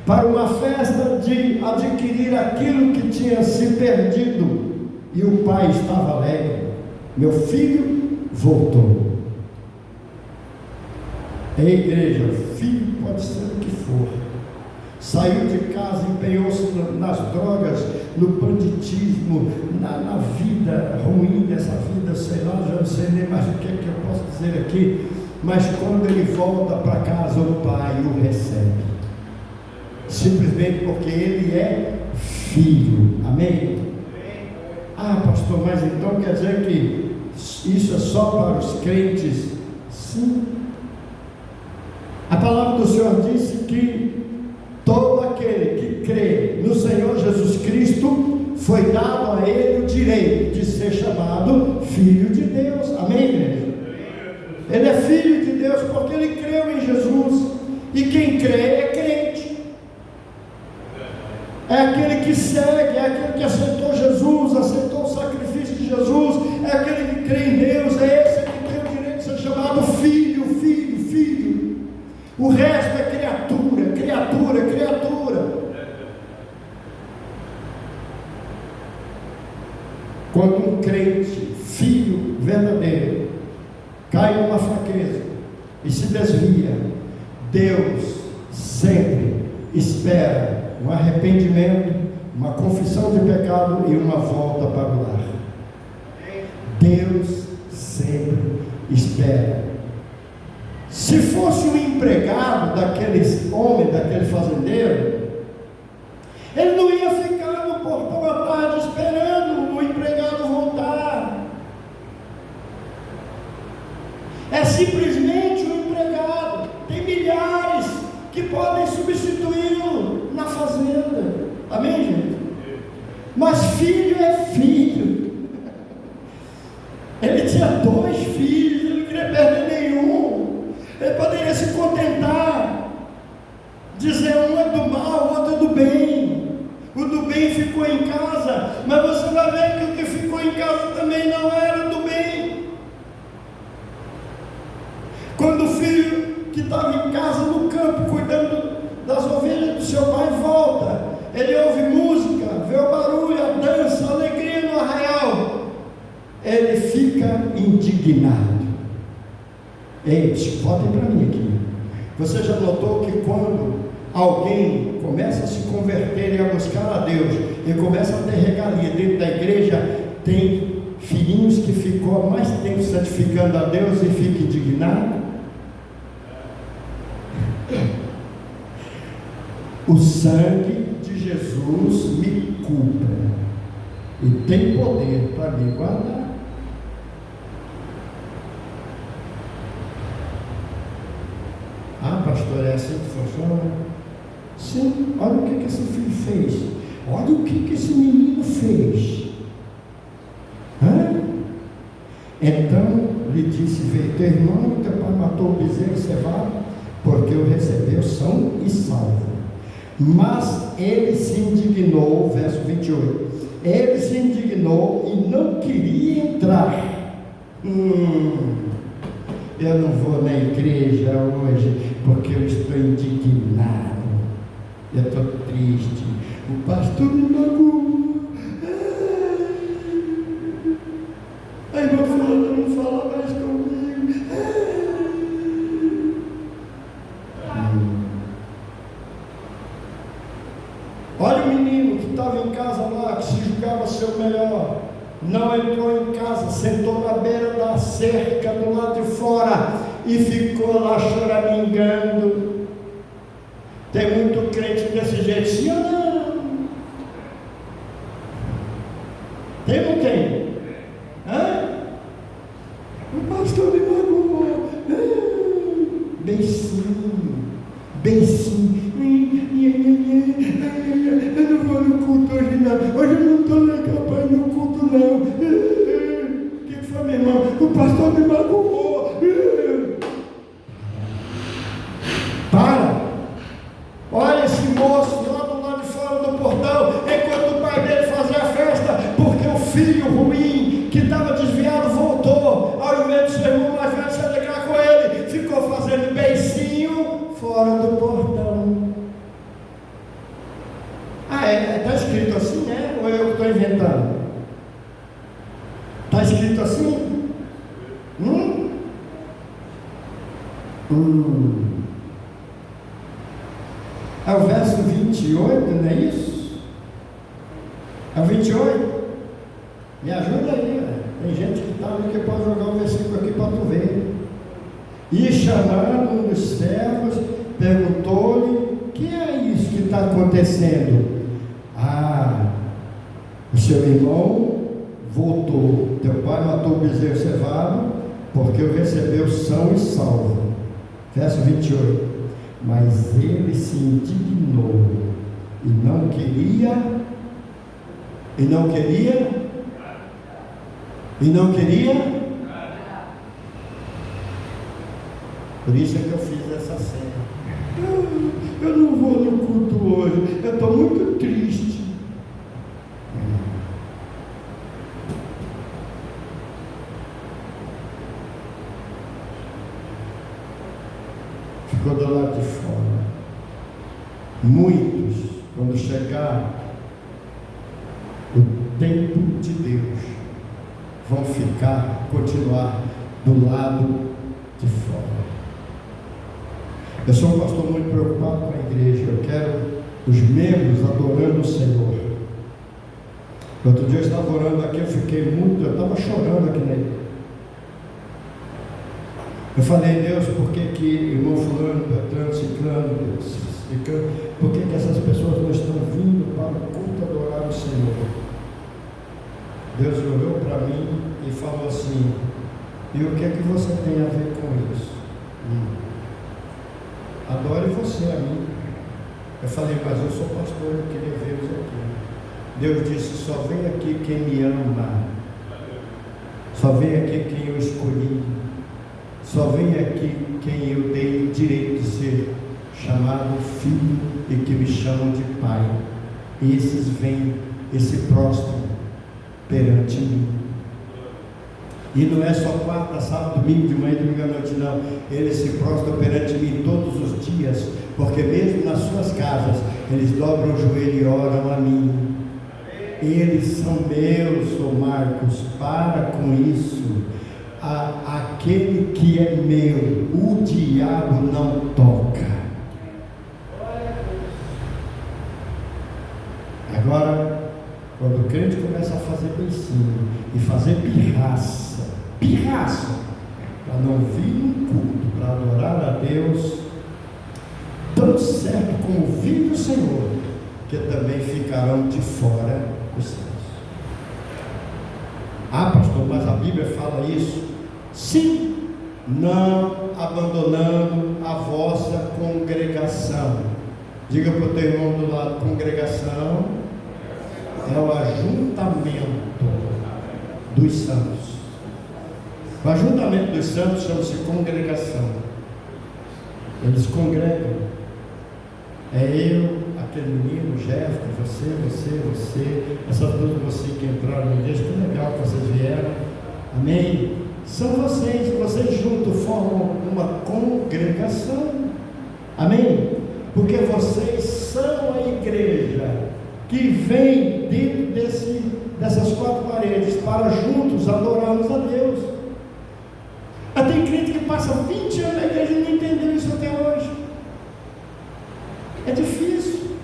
para uma festa de adquirir aquilo que tinha se perdido. E o pai estava alegre: meu filho voltou. Ei, igreja, filho pode ser o que for. Saiu de casa, empenhou-se nas drogas, no banditismo, na vida ruim dessa vida, sei lá, já não sei nem mais o que é que eu posso dizer aqui. Mas quando ele volta para casa, o pai o recebe, simplesmente porque ele é filho. Amém? Ah, pastor, mas então quer dizer que isso é só para os crentes? Sim. A palavra do Senhor disse que todo aquele que crê no Senhor Jesus Cristo foi dado a ele o direito de ser chamado filho de Deus. Amém, igreja? Ele é filho de Deus porque ele creu em Jesus. E quem crê é crente. É aquele que segue, é aquele que aceitou Jesus, aceitou o sacrifício de Jesus, é aquele que crê em Deus, é esse que tem o direito de ser chamado filho, filho, filho. O resto é criatura, criatura, criatura. Quando um crente, filho verdadeiro, cai numa fraqueza e se desvia, Deus sempre espera um arrependimento, uma confissão de pecado e uma volta para o lar. Deus sempre espera. Se fosse um empregado daqueles homens, daquele fazendeiro, ele não ia ficar no portão à tarde esperando o empregado voltar. É simplesmente um empregado. Tem milhares que podem substituí-lo na fazenda. Amém, gente? Mas filho é filho. Ele tinha 2 filhos, ele não queria perder nenhum. Ele poderia se contentar, dizer um é do mal, o outro é do bem. O do bem ficou em casa, mas você vai ver que o que ficou em casa também não era do bem. Quando o filho que estava em casa no campo, cuidando das ovelhas do seu pai, volta, ele ouve música, vê o barulho, a dança, a alegria no arraial, ele fica indignado. Ei, voltem para mim aqui. Você já notou que quando alguém começa a se converter e a buscar a Deus, e começa a ter regalia dentro da igreja, tem filhinhos que ficou há mais tempo santificando a Deus e fica indignado? O sangue de Jesus me cubra e tem poder para me guardar. Ah, pastor, é assim que funciona? Sim, olha o que esse filho fez. Olha o que esse menino fez. Então lhe disse: veio teu irmão, teu pai matou o bezerro cevado, porque o recebeu são e salvo. Mas ele se indignou, verso 28, ele se indignou e não queria entrar. Eu não vou na igreja hoje porque eu estou indignado, eu estou triste, o pastor me magoou. A irmã fulana não fala mais comigo. Olha o menino que estava em casa lá, que se julgava ser o melhor. Não entrou em casa, sentou na beira da cerca do lado de fora e ficou lá choramingando. Tem muito crente desse jeito, sim ou não? Tem ou não tem? Hã? O pastor me magoou. Beicinho, beicinho. Eu não vou no culto hoje não. Hoje eu não estou legal para ir no culto não. O que foi, meu irmão? O pastor me magoou. Para. Olha esse moço lá do lado de fora do portão, enquanto o pai dele fazia a festa, porque o filho ruim que estava desviado voltou. Ao invés do seu irmão mais velho se alegrar com ele, ficou fazendo beicinho fora do portão. Está escrito assim, né? Ou eu estou inventando? Está escrito assim? É o verso 28, não é isso? É o 28? Me ajuda aí, velho. Tem gente que está ali que pode jogar o versículo aqui para tu ver. E chamando um dos servos, perguntou-lhe: o que é isso que está acontecendo? O seu irmão voltou, teu pai matou o bezerro cevado, porque o recebeu são e salvo. Verso 28. Mas ele se indignou e não queria. Por isso é que eu fiz essa cena. Eu não vou no culto hoje, eu estou muito triste. Ficou do lado de fora. Muitos, quando chegar o tempo de Deus, vão continuar do lado de fora. Eu sou um pastor muito preocupado com a igreja. Eu quero os membros adorando o Senhor. Outro dia eu estava orando aqui, eu estava chorando aqui na igreja. Eu falei: Deus, por que irmão fulano, Bertrand, ciclano, por que essas pessoas não estão vindo para o culto adorar o Senhor? Deus olhou para mim e falou assim: e o que é que você tem a ver com isso? Adore você a mim. Eu falei: mas eu sou pastor, eu queria vê-los aqui. Deus disse: só vem aqui quem me ama, só vem aqui quem eu escolhi, só vem aqui quem eu dei o direito de ser chamado filho e que me chamam de pai. E esses vêm, esse próximo perante mim. E não é só quarta, sábado, domingo, de manhã e domingo à noite, não. Eles se prostram perante mim todos os dias, porque mesmo nas suas casas, eles dobram o joelho e oram a mim. Eles são meus, ô Marcos. Para com isso. Aquele que é meu, o diabo não toca. Agora, quando o crente começa a fazer beicinho e fazer pirraça, para não vir no culto, para adorar a Deus, tão certo como vive o Senhor, que também ficarão de fora dos céus. Pastor, mas a Bíblia fala isso? Sim, não abandonando a vossa congregação. Diga para o teu irmão do lado: congregação é o ajuntamento dos santos. O ajuntamento dos santos chama-se congregação. Eles congregam. É eu, aquele menino, Jéssica, você, essas duas de vocês que entraram na igreja, que legal que vocês vieram. Amém? São vocês juntos formam uma congregação. Amém? Porque vocês são a igreja que vem dentro dessas quatro paredes para juntos adorarmos a Deus. Tem crente que passa 20 anos na igreja e não entendeu isso até hoje. É difícil.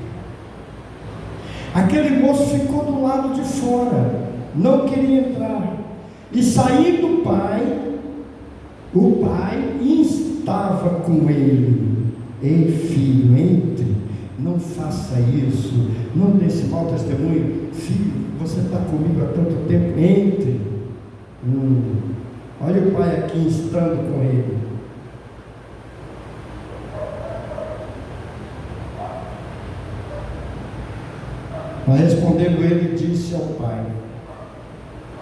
Aquele moço ficou do lado de fora, não queria entrar. E saindo o pai instava com ele: ei filho, entre, não faça isso, não dê esse mau testemunho. Filho, você está comigo há tanto tempo, entre. Olha o pai aqui instando com ele. Mas respondendo ele, disse ao pai: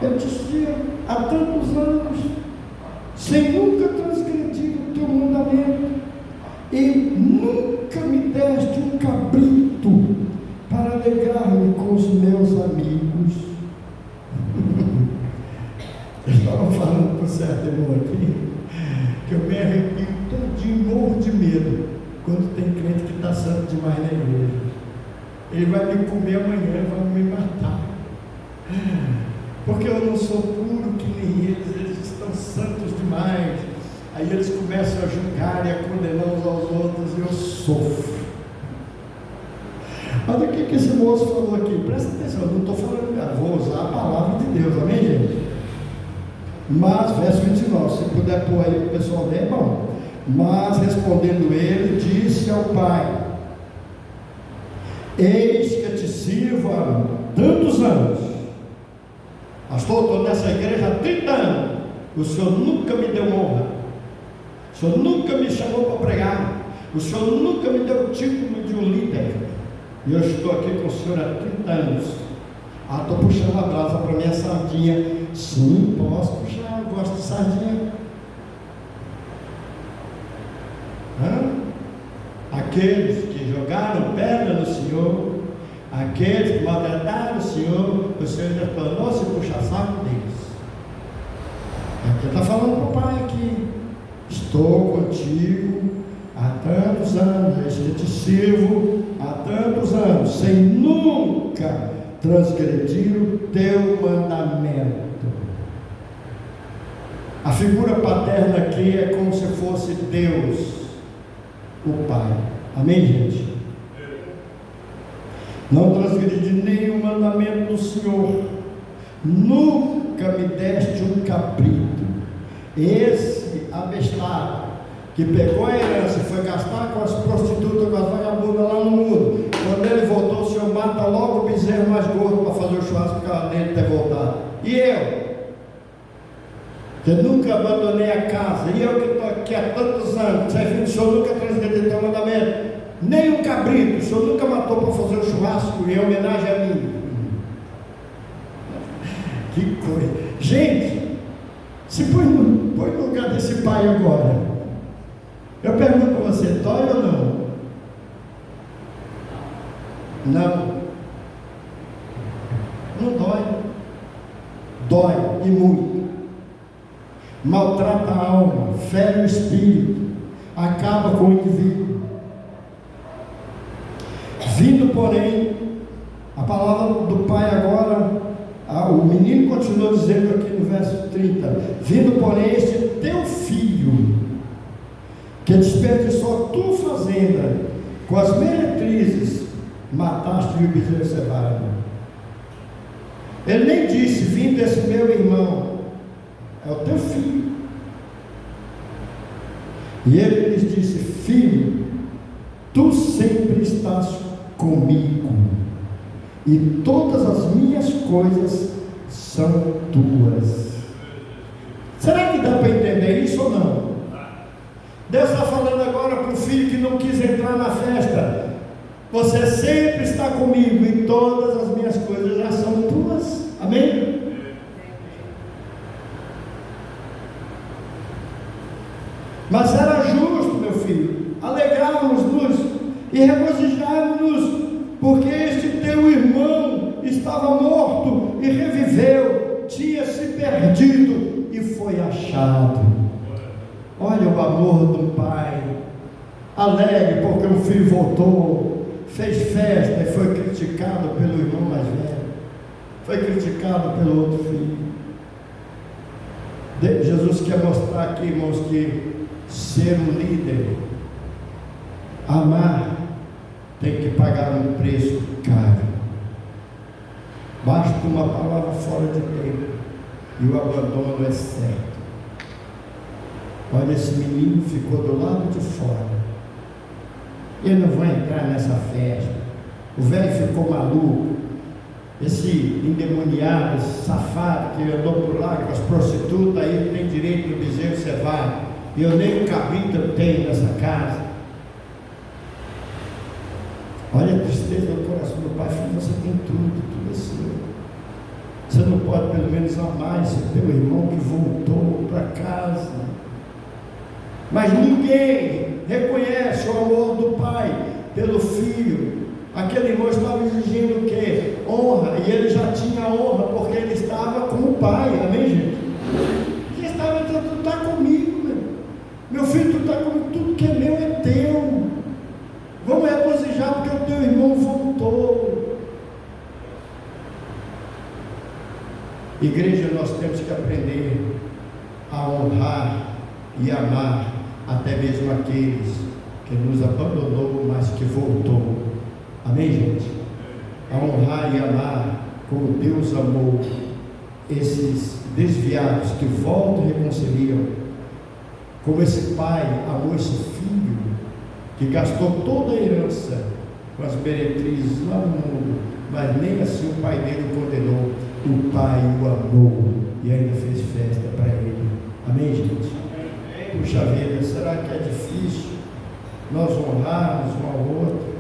eu te sigo há tantos anos, sem nunca transgredir o teu mandamento, e nunca me deste um cabrito para alegrar-me com os meus amigos. Eu estava falando para o certo irmão aqui, que eu me arrepio todinho, morro de medo, quando tem crente que está santo demais na igreja. Ele vai me comer amanhã, vai me matar, porque eu não sou puro que nem eles estão santos demais. Aí eles começam a julgar e a condenar uns aos outros, e eu sofro. Olha o que esse moço falou aqui, presta atenção, eu não estou falando, vou usar a palavra de Deus, amém, gente? Mas, verso 29, se puder pôr aí para o pessoal ler, é bom. Mas respondendo ele, disse ao pai: eis que te sirvo há tantos anos, pastor, estou nessa igreja há 30 anos, o senhor nunca me deu honra, o senhor nunca me chamou para pregar, o senhor nunca me deu o título de um líder, e eu estou aqui com o senhor há 30 anos. Estou puxando a brasa para minha sardinha. Sim, posso puxar, eu gosto de sardinha. Aqueles que jogaram pedra no Senhor, aqueles que maltrataram o Senhor ainda tornou-se puxa-saco deles. Aqui está falando para o pai aqui: estou contigo há tantos anos, eu te sirvo há tantos anos, sem nunca transgredir o teu mandamento. A figura paterna aqui é como se fosse Deus, o Pai. Amém, gente? Não transgredi nenhum mandamento do Senhor, nunca me deste um cabrito. Esse abestado que pegou a herança e foi gastar com as prostitutas, com as vagabundas lá no mundo, quando ele voltou, o Senhor mata logo o bezerro mais gordo para fazer o churrasco dele ter voltado. E eu, que nunca abandonei a casa, e eu que estou aqui há tantos anos, o Senhor nunca transgrediu o teu mandamento, nem um cabrito, o Senhor nunca matou para fazer o churrasco em homenagem a mim. Que coisa! Gente, se põe no lugar desse pai agora. Eu pergunto para você, dói ou não? Não. Não dói. Dói e muito. Maltrata a alma, fere o espírito, acaba com o indivíduo. Vindo, porém, a palavra do pai agora, o menino continua dizendo aqui no verso 30, vindo, porém, este teu filho, que desperdiçou a tua fazenda com as meretrizes, mataste-lhe o bezerro cevado. Ele nem disse: vindo esse meu irmão, é o teu filho. E ele lhes disse: filho, tu sempre estás comigo, e todas as minhas coisas são tuas. Será que dá para entender isso ou não? Deus está falando agora para o filho que não quis entrar na festa: você sempre está comigo, e todas as minhas coisas já são tuas. Amém? Mas era justo, meu filho, alegrarmos-nos e regozijarmos-nos, porque este teu irmão estava morto e reviveu, tinha se perdido e foi achado. Olha o amor do pai, alegre porque o filho voltou, fez festa e foi criticado pelo irmão mais velho, foi criticado pelo outro filho. Jesus quer mostrar aqui, irmãos, que ser um líder, amar, tem que pagar um preço caro. Basta uma palavra fora de tempo e o abandono é certo. Olha, esse menino ficou do lado de fora. Eu não vou entrar nessa festa. O velho ficou maluco. Esse endemoniado, esse safado que andou por lá com as prostitutas, aí tem direito no bezerro cevado. E eu nem um cabrito eu tenho nessa casa. Olha a tristeza do coração do pai. Filho, você tem tudo é seu. Você não pode pelo menos amar esse teu irmão que voltou para casa. Mas ninguém reconhece o amor do pai pelo filho. Aquele irmão estava exigindo o quê? Honra. E ele já tinha honra porque ele estava com o pai. Amém, gente? Ele estava dizendo, tu está comigo, meu filho, tu está comigo. Tudo que é meu é teu. Vamos regozijar porque o teu irmão voltou. Igreja, nós temos que aprender a honrar e amar até mesmo aqueles que nos abandonou, mas que voltou. Amém, gente? A honrar e amar como Deus amou esses desviados que voltam e reconciliam, como esse pai amou esse filho que gastou toda a herança com as meretrizes lá no mundo, mas nem assim o pai dele o condenou. O pai o amou e ainda fez festa para ele. Amém, gente? Puxa vida, será que é difícil nós honrarmos um ao outro,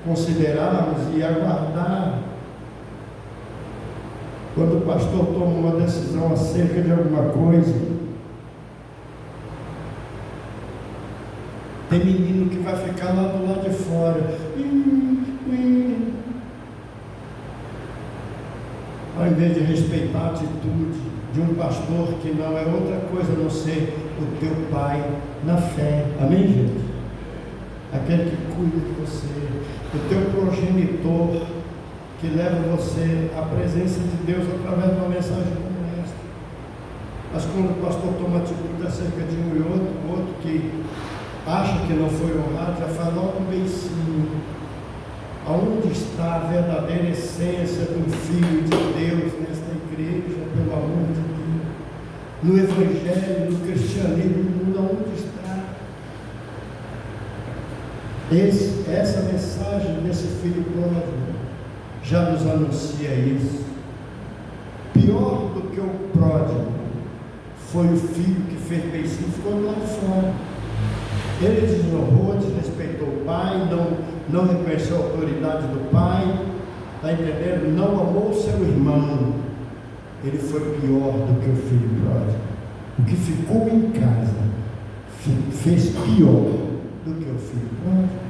considerarmos e aguardar quando o pastor toma uma decisão acerca de alguma coisa? Tem menino que vai ficar lá do lado de fora, ao invés de respeitar a atitude de um pastor que não é outra coisa a não ser o teu pai na fé. Amém, gente? Aquele que cuida de você, o teu progenitor que leva você à presença de Deus através de uma mensagem como esta. Mas quando o pastor toma atitude acerca de um e outro que acha que não foi honrado, já faz logo um beicinho. Aonde está a verdadeira essência do Filho de Deus nesta igreja, pelo amor de Deus? No Evangelho, no cristianismo, onde está? Essa mensagem desse Filho pródigo já nos anuncia isso. Pior do que o pródigo foi o filho que fez beicinho e ficou do lado de fora. Ele desonrou, desrespeitou o pai, não reconheceu a autoridade do pai, está entendendo? Não amou seu irmão. Ele foi pior do que o filho pródigo. O que ficou em casa fez pior do que o filho pródigo.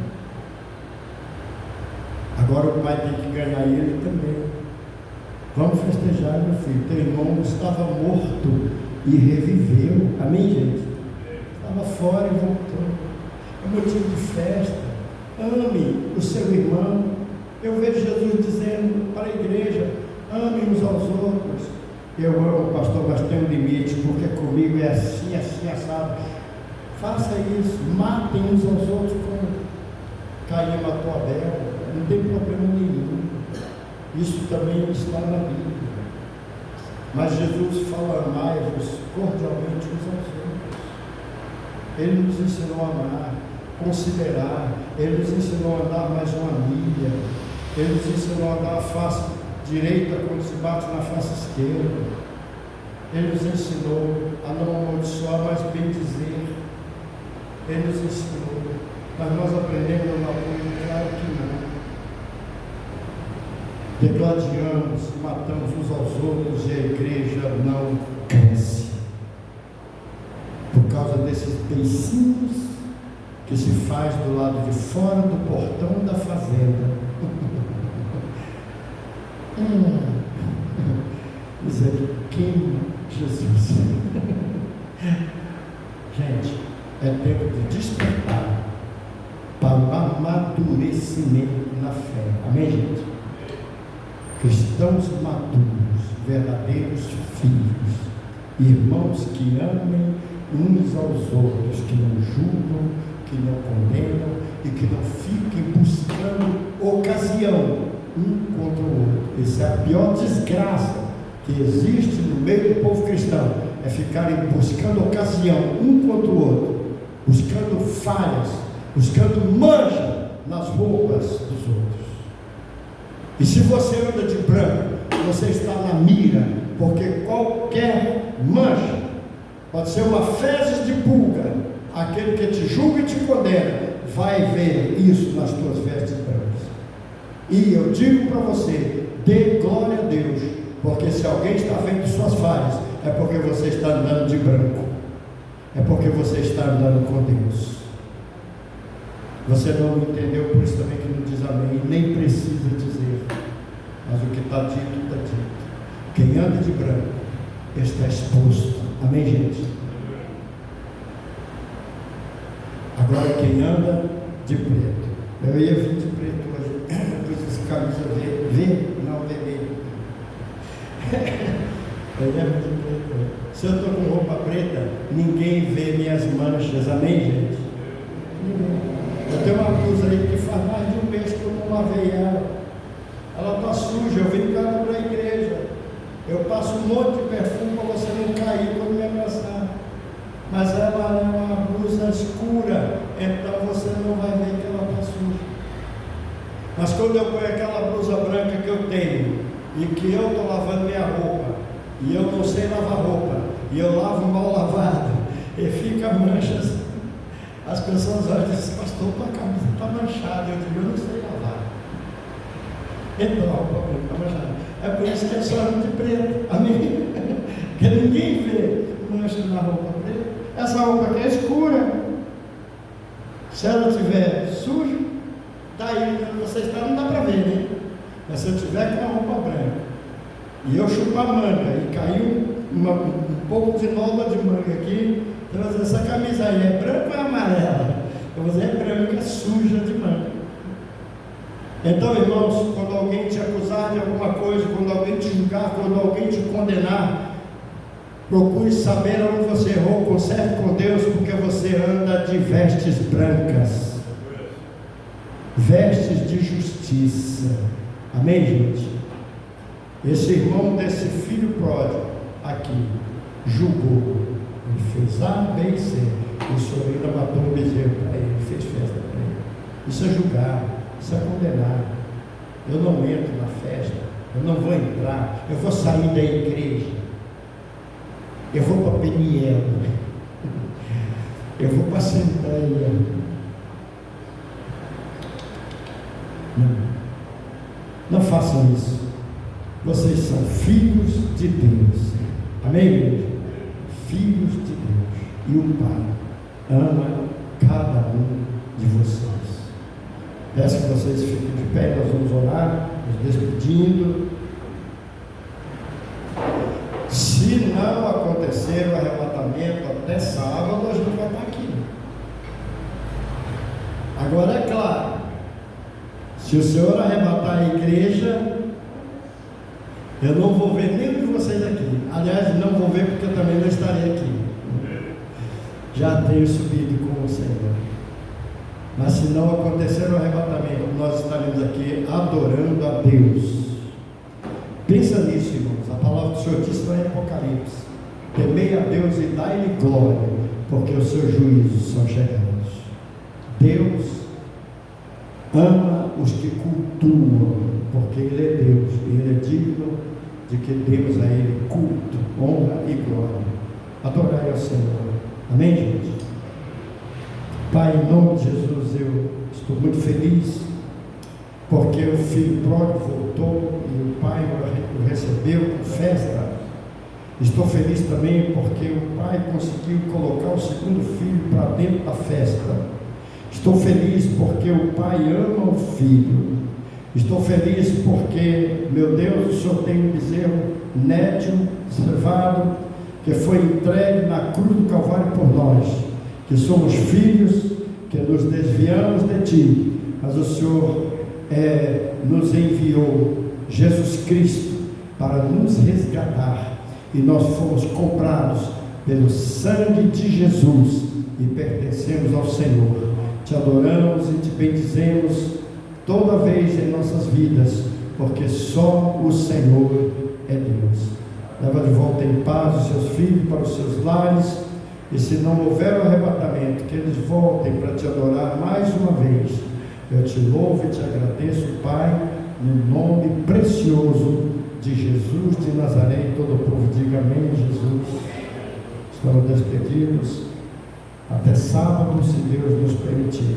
Agora o pai tem que ganhar ele também. Vamos festejar, meu filho. Teu irmão estava morto e reviveu. Amém, gente? Estava fora e voltou. É motivo de festa. Ame o seu irmão. Eu vejo Jesus dizendo para a igreja: ame uns aos outros. Eu amo, pastor, mas tem um limite, porque comigo é assim, assim, assado. Faça isso. Matem uns aos outros como Caim matou Abel. Não tem problema nenhum. Isso também está na Bíblia. Mas Jesus fala: amai-vos cordialmente uns aos outros. Ele nos ensinou a amar, considerar. Ele nos ensinou a andar mais uma milha. Ele nos ensinou a dar a face direita quando se bate na face esquerda. Ele nos ensinou a não amaldiçoar, mas bem dizer. Ele nos ensinou. Mas nós aprendemos no apoio? Claro que não. Degladiamos, matamos uns aos outros e a igreja não cresce. Por causa desses beicinhos que se faz do lado de fora do portão da fazenda. Misericórdia, Jesus. Gente, é tempo de despertar para o amadurecimento na fé. Amém, gente? Cristãos maduros, verdadeiros filhos, irmãos que amem uns aos outros, que não julgam, que não condenam e que não fiquem buscando ocasião um contra o outro. Isso é a pior desgraça que existe no meio do povo cristão, é ficarem buscando ocasião um contra o outro, buscando falhas, buscando mancha nas roupas dos outros. E se você anda de branco, você está na mira, porque qualquer mancha pode ser uma fezes de pulga, aquele que te julga e te condena vai ver isso nas tuas vestes brancas. E eu digo para você, dê glória a Deus, porque se alguém está vendo suas falhas, é porque você está andando de branco, é porque você está andando com Deus. Você não entendeu, por isso também que não diz amém, nem precisa dizer, mas o que está dito, está dito. Quem anda de branco está exposto. Amém, gente? Agora quem anda de preto, eu ia vir de preto hoje, pus essa camisa verde, não vermelha. Eu ia vir de preto. Se eu estou com roupa preta, ninguém vê minhas manchas. Amém, gente? Eu tenho uma blusa aí que faz mais de um mês que eu não lavei ela. Ela está suja, eu vim cá para a igreja. Eu passo um monte de perfume para você não cair quando me abraçar. Mas ela é uma blusa escura, então você não vai ver que ela está suja. Mas quando eu ponho aquela blusa branca que eu tenho, e que eu estou lavando minha roupa, e eu não sei lavar roupa, e eu lavo mal lavado, e fica manchas, as pessoas olham e dizem, pastor, tua camisa está manchada. Eu digo, eu não sei lavar. Então, a roupa está manchada. É por isso que eu sou de preto. Amém? Porque ninguém vê mancha na roupa preta. Essa roupa aqui é escura. Se ela estiver suja, daí você está, não dá para ver, né? Mas se eu tiver com a roupa branca e eu chupar a manga e caiu um pouco de nova de manga aqui, eu vou dizer, essa camisa aí é branca ou é amarela? Eu vou dizer, é branca, suja de manga. Então, irmãos, quando alguém te acusar de alguma coisa, quando alguém te julgar, quando alguém te condenar, procure saber onde você errou, conserte com Deus, porque você anda de vestes brancas, vestes de justiça. Amém, gente? Esse irmão desse filho pródigo aqui julgou, ele fez A, B e C, o senhor ainda matou um bezerro para ele, fez festa para ele. Isso é julgar, isso é condenar. Eu não entro na festa, eu não vou entrar, eu vou sair da igreja, eu vou para Peniel, eu vou para Santanha. Não façam isso. Vocês são filhos de Deus. Amém, igreja? Filhos de Deus. E o Pai ama cada um de vocês. Peço que vocês fiquem de pé, nós vamos orar, nos despedindo. Se não acontecer o arrebatamento até sábado, a gente vai estar aqui. Agora é claro, se o Senhor arrebatar a igreja, eu não vou ver nenhum de vocês aqui. Aliás, não vou ver porque eu também não estarei aqui. Já tenho subido com o Senhor. Mas se não acontecer o arrebatamento, nós estaremos aqui adorando a Deus. Pensa nisso, irmãos. A palavra do Senhor diz lá em Apocalipse: temei a Deus e dai-lhe glória, porque os seus juízos são chegados. Deus ama os que cultuam, porque Ele é Deus, e Ele é digno de que demos a Ele culto, honra e glória. Adorai ao Senhor. Amém, gente? Pai, em nome de Jesus, eu estou muito feliz, porque o filho pródigo voltou e o pai o recebeu com festa. Estou feliz também porque o pai conseguiu colocar o segundo filho para dentro da festa. Estou feliz porque o pai ama o filho. Estou feliz porque, meu Deus, o Senhor tem um bezerro nédio, cevado, que foi entregue na cruz do Calvário por nós, que somos filhos, que nos desviamos de Ti, mas o Senhor nos enviou Jesus Cristo para nos resgatar, e nós fomos comprados pelo sangue de Jesus e pertencemos ao Senhor. Te adoramos e te bendizemos toda vez em nossas vidas, porque só o Senhor é Deus. Leva de volta em paz os seus filhos para os seus lares, e se não houver o arrebatamento, que eles voltem para te adorar mais uma vez. Eu te louvo e te agradeço, Pai, no nome precioso de Jesus de Nazaré. E todo o povo diga amém, Jesus. Estamos despedidos até sábado, se Deus nos permitir.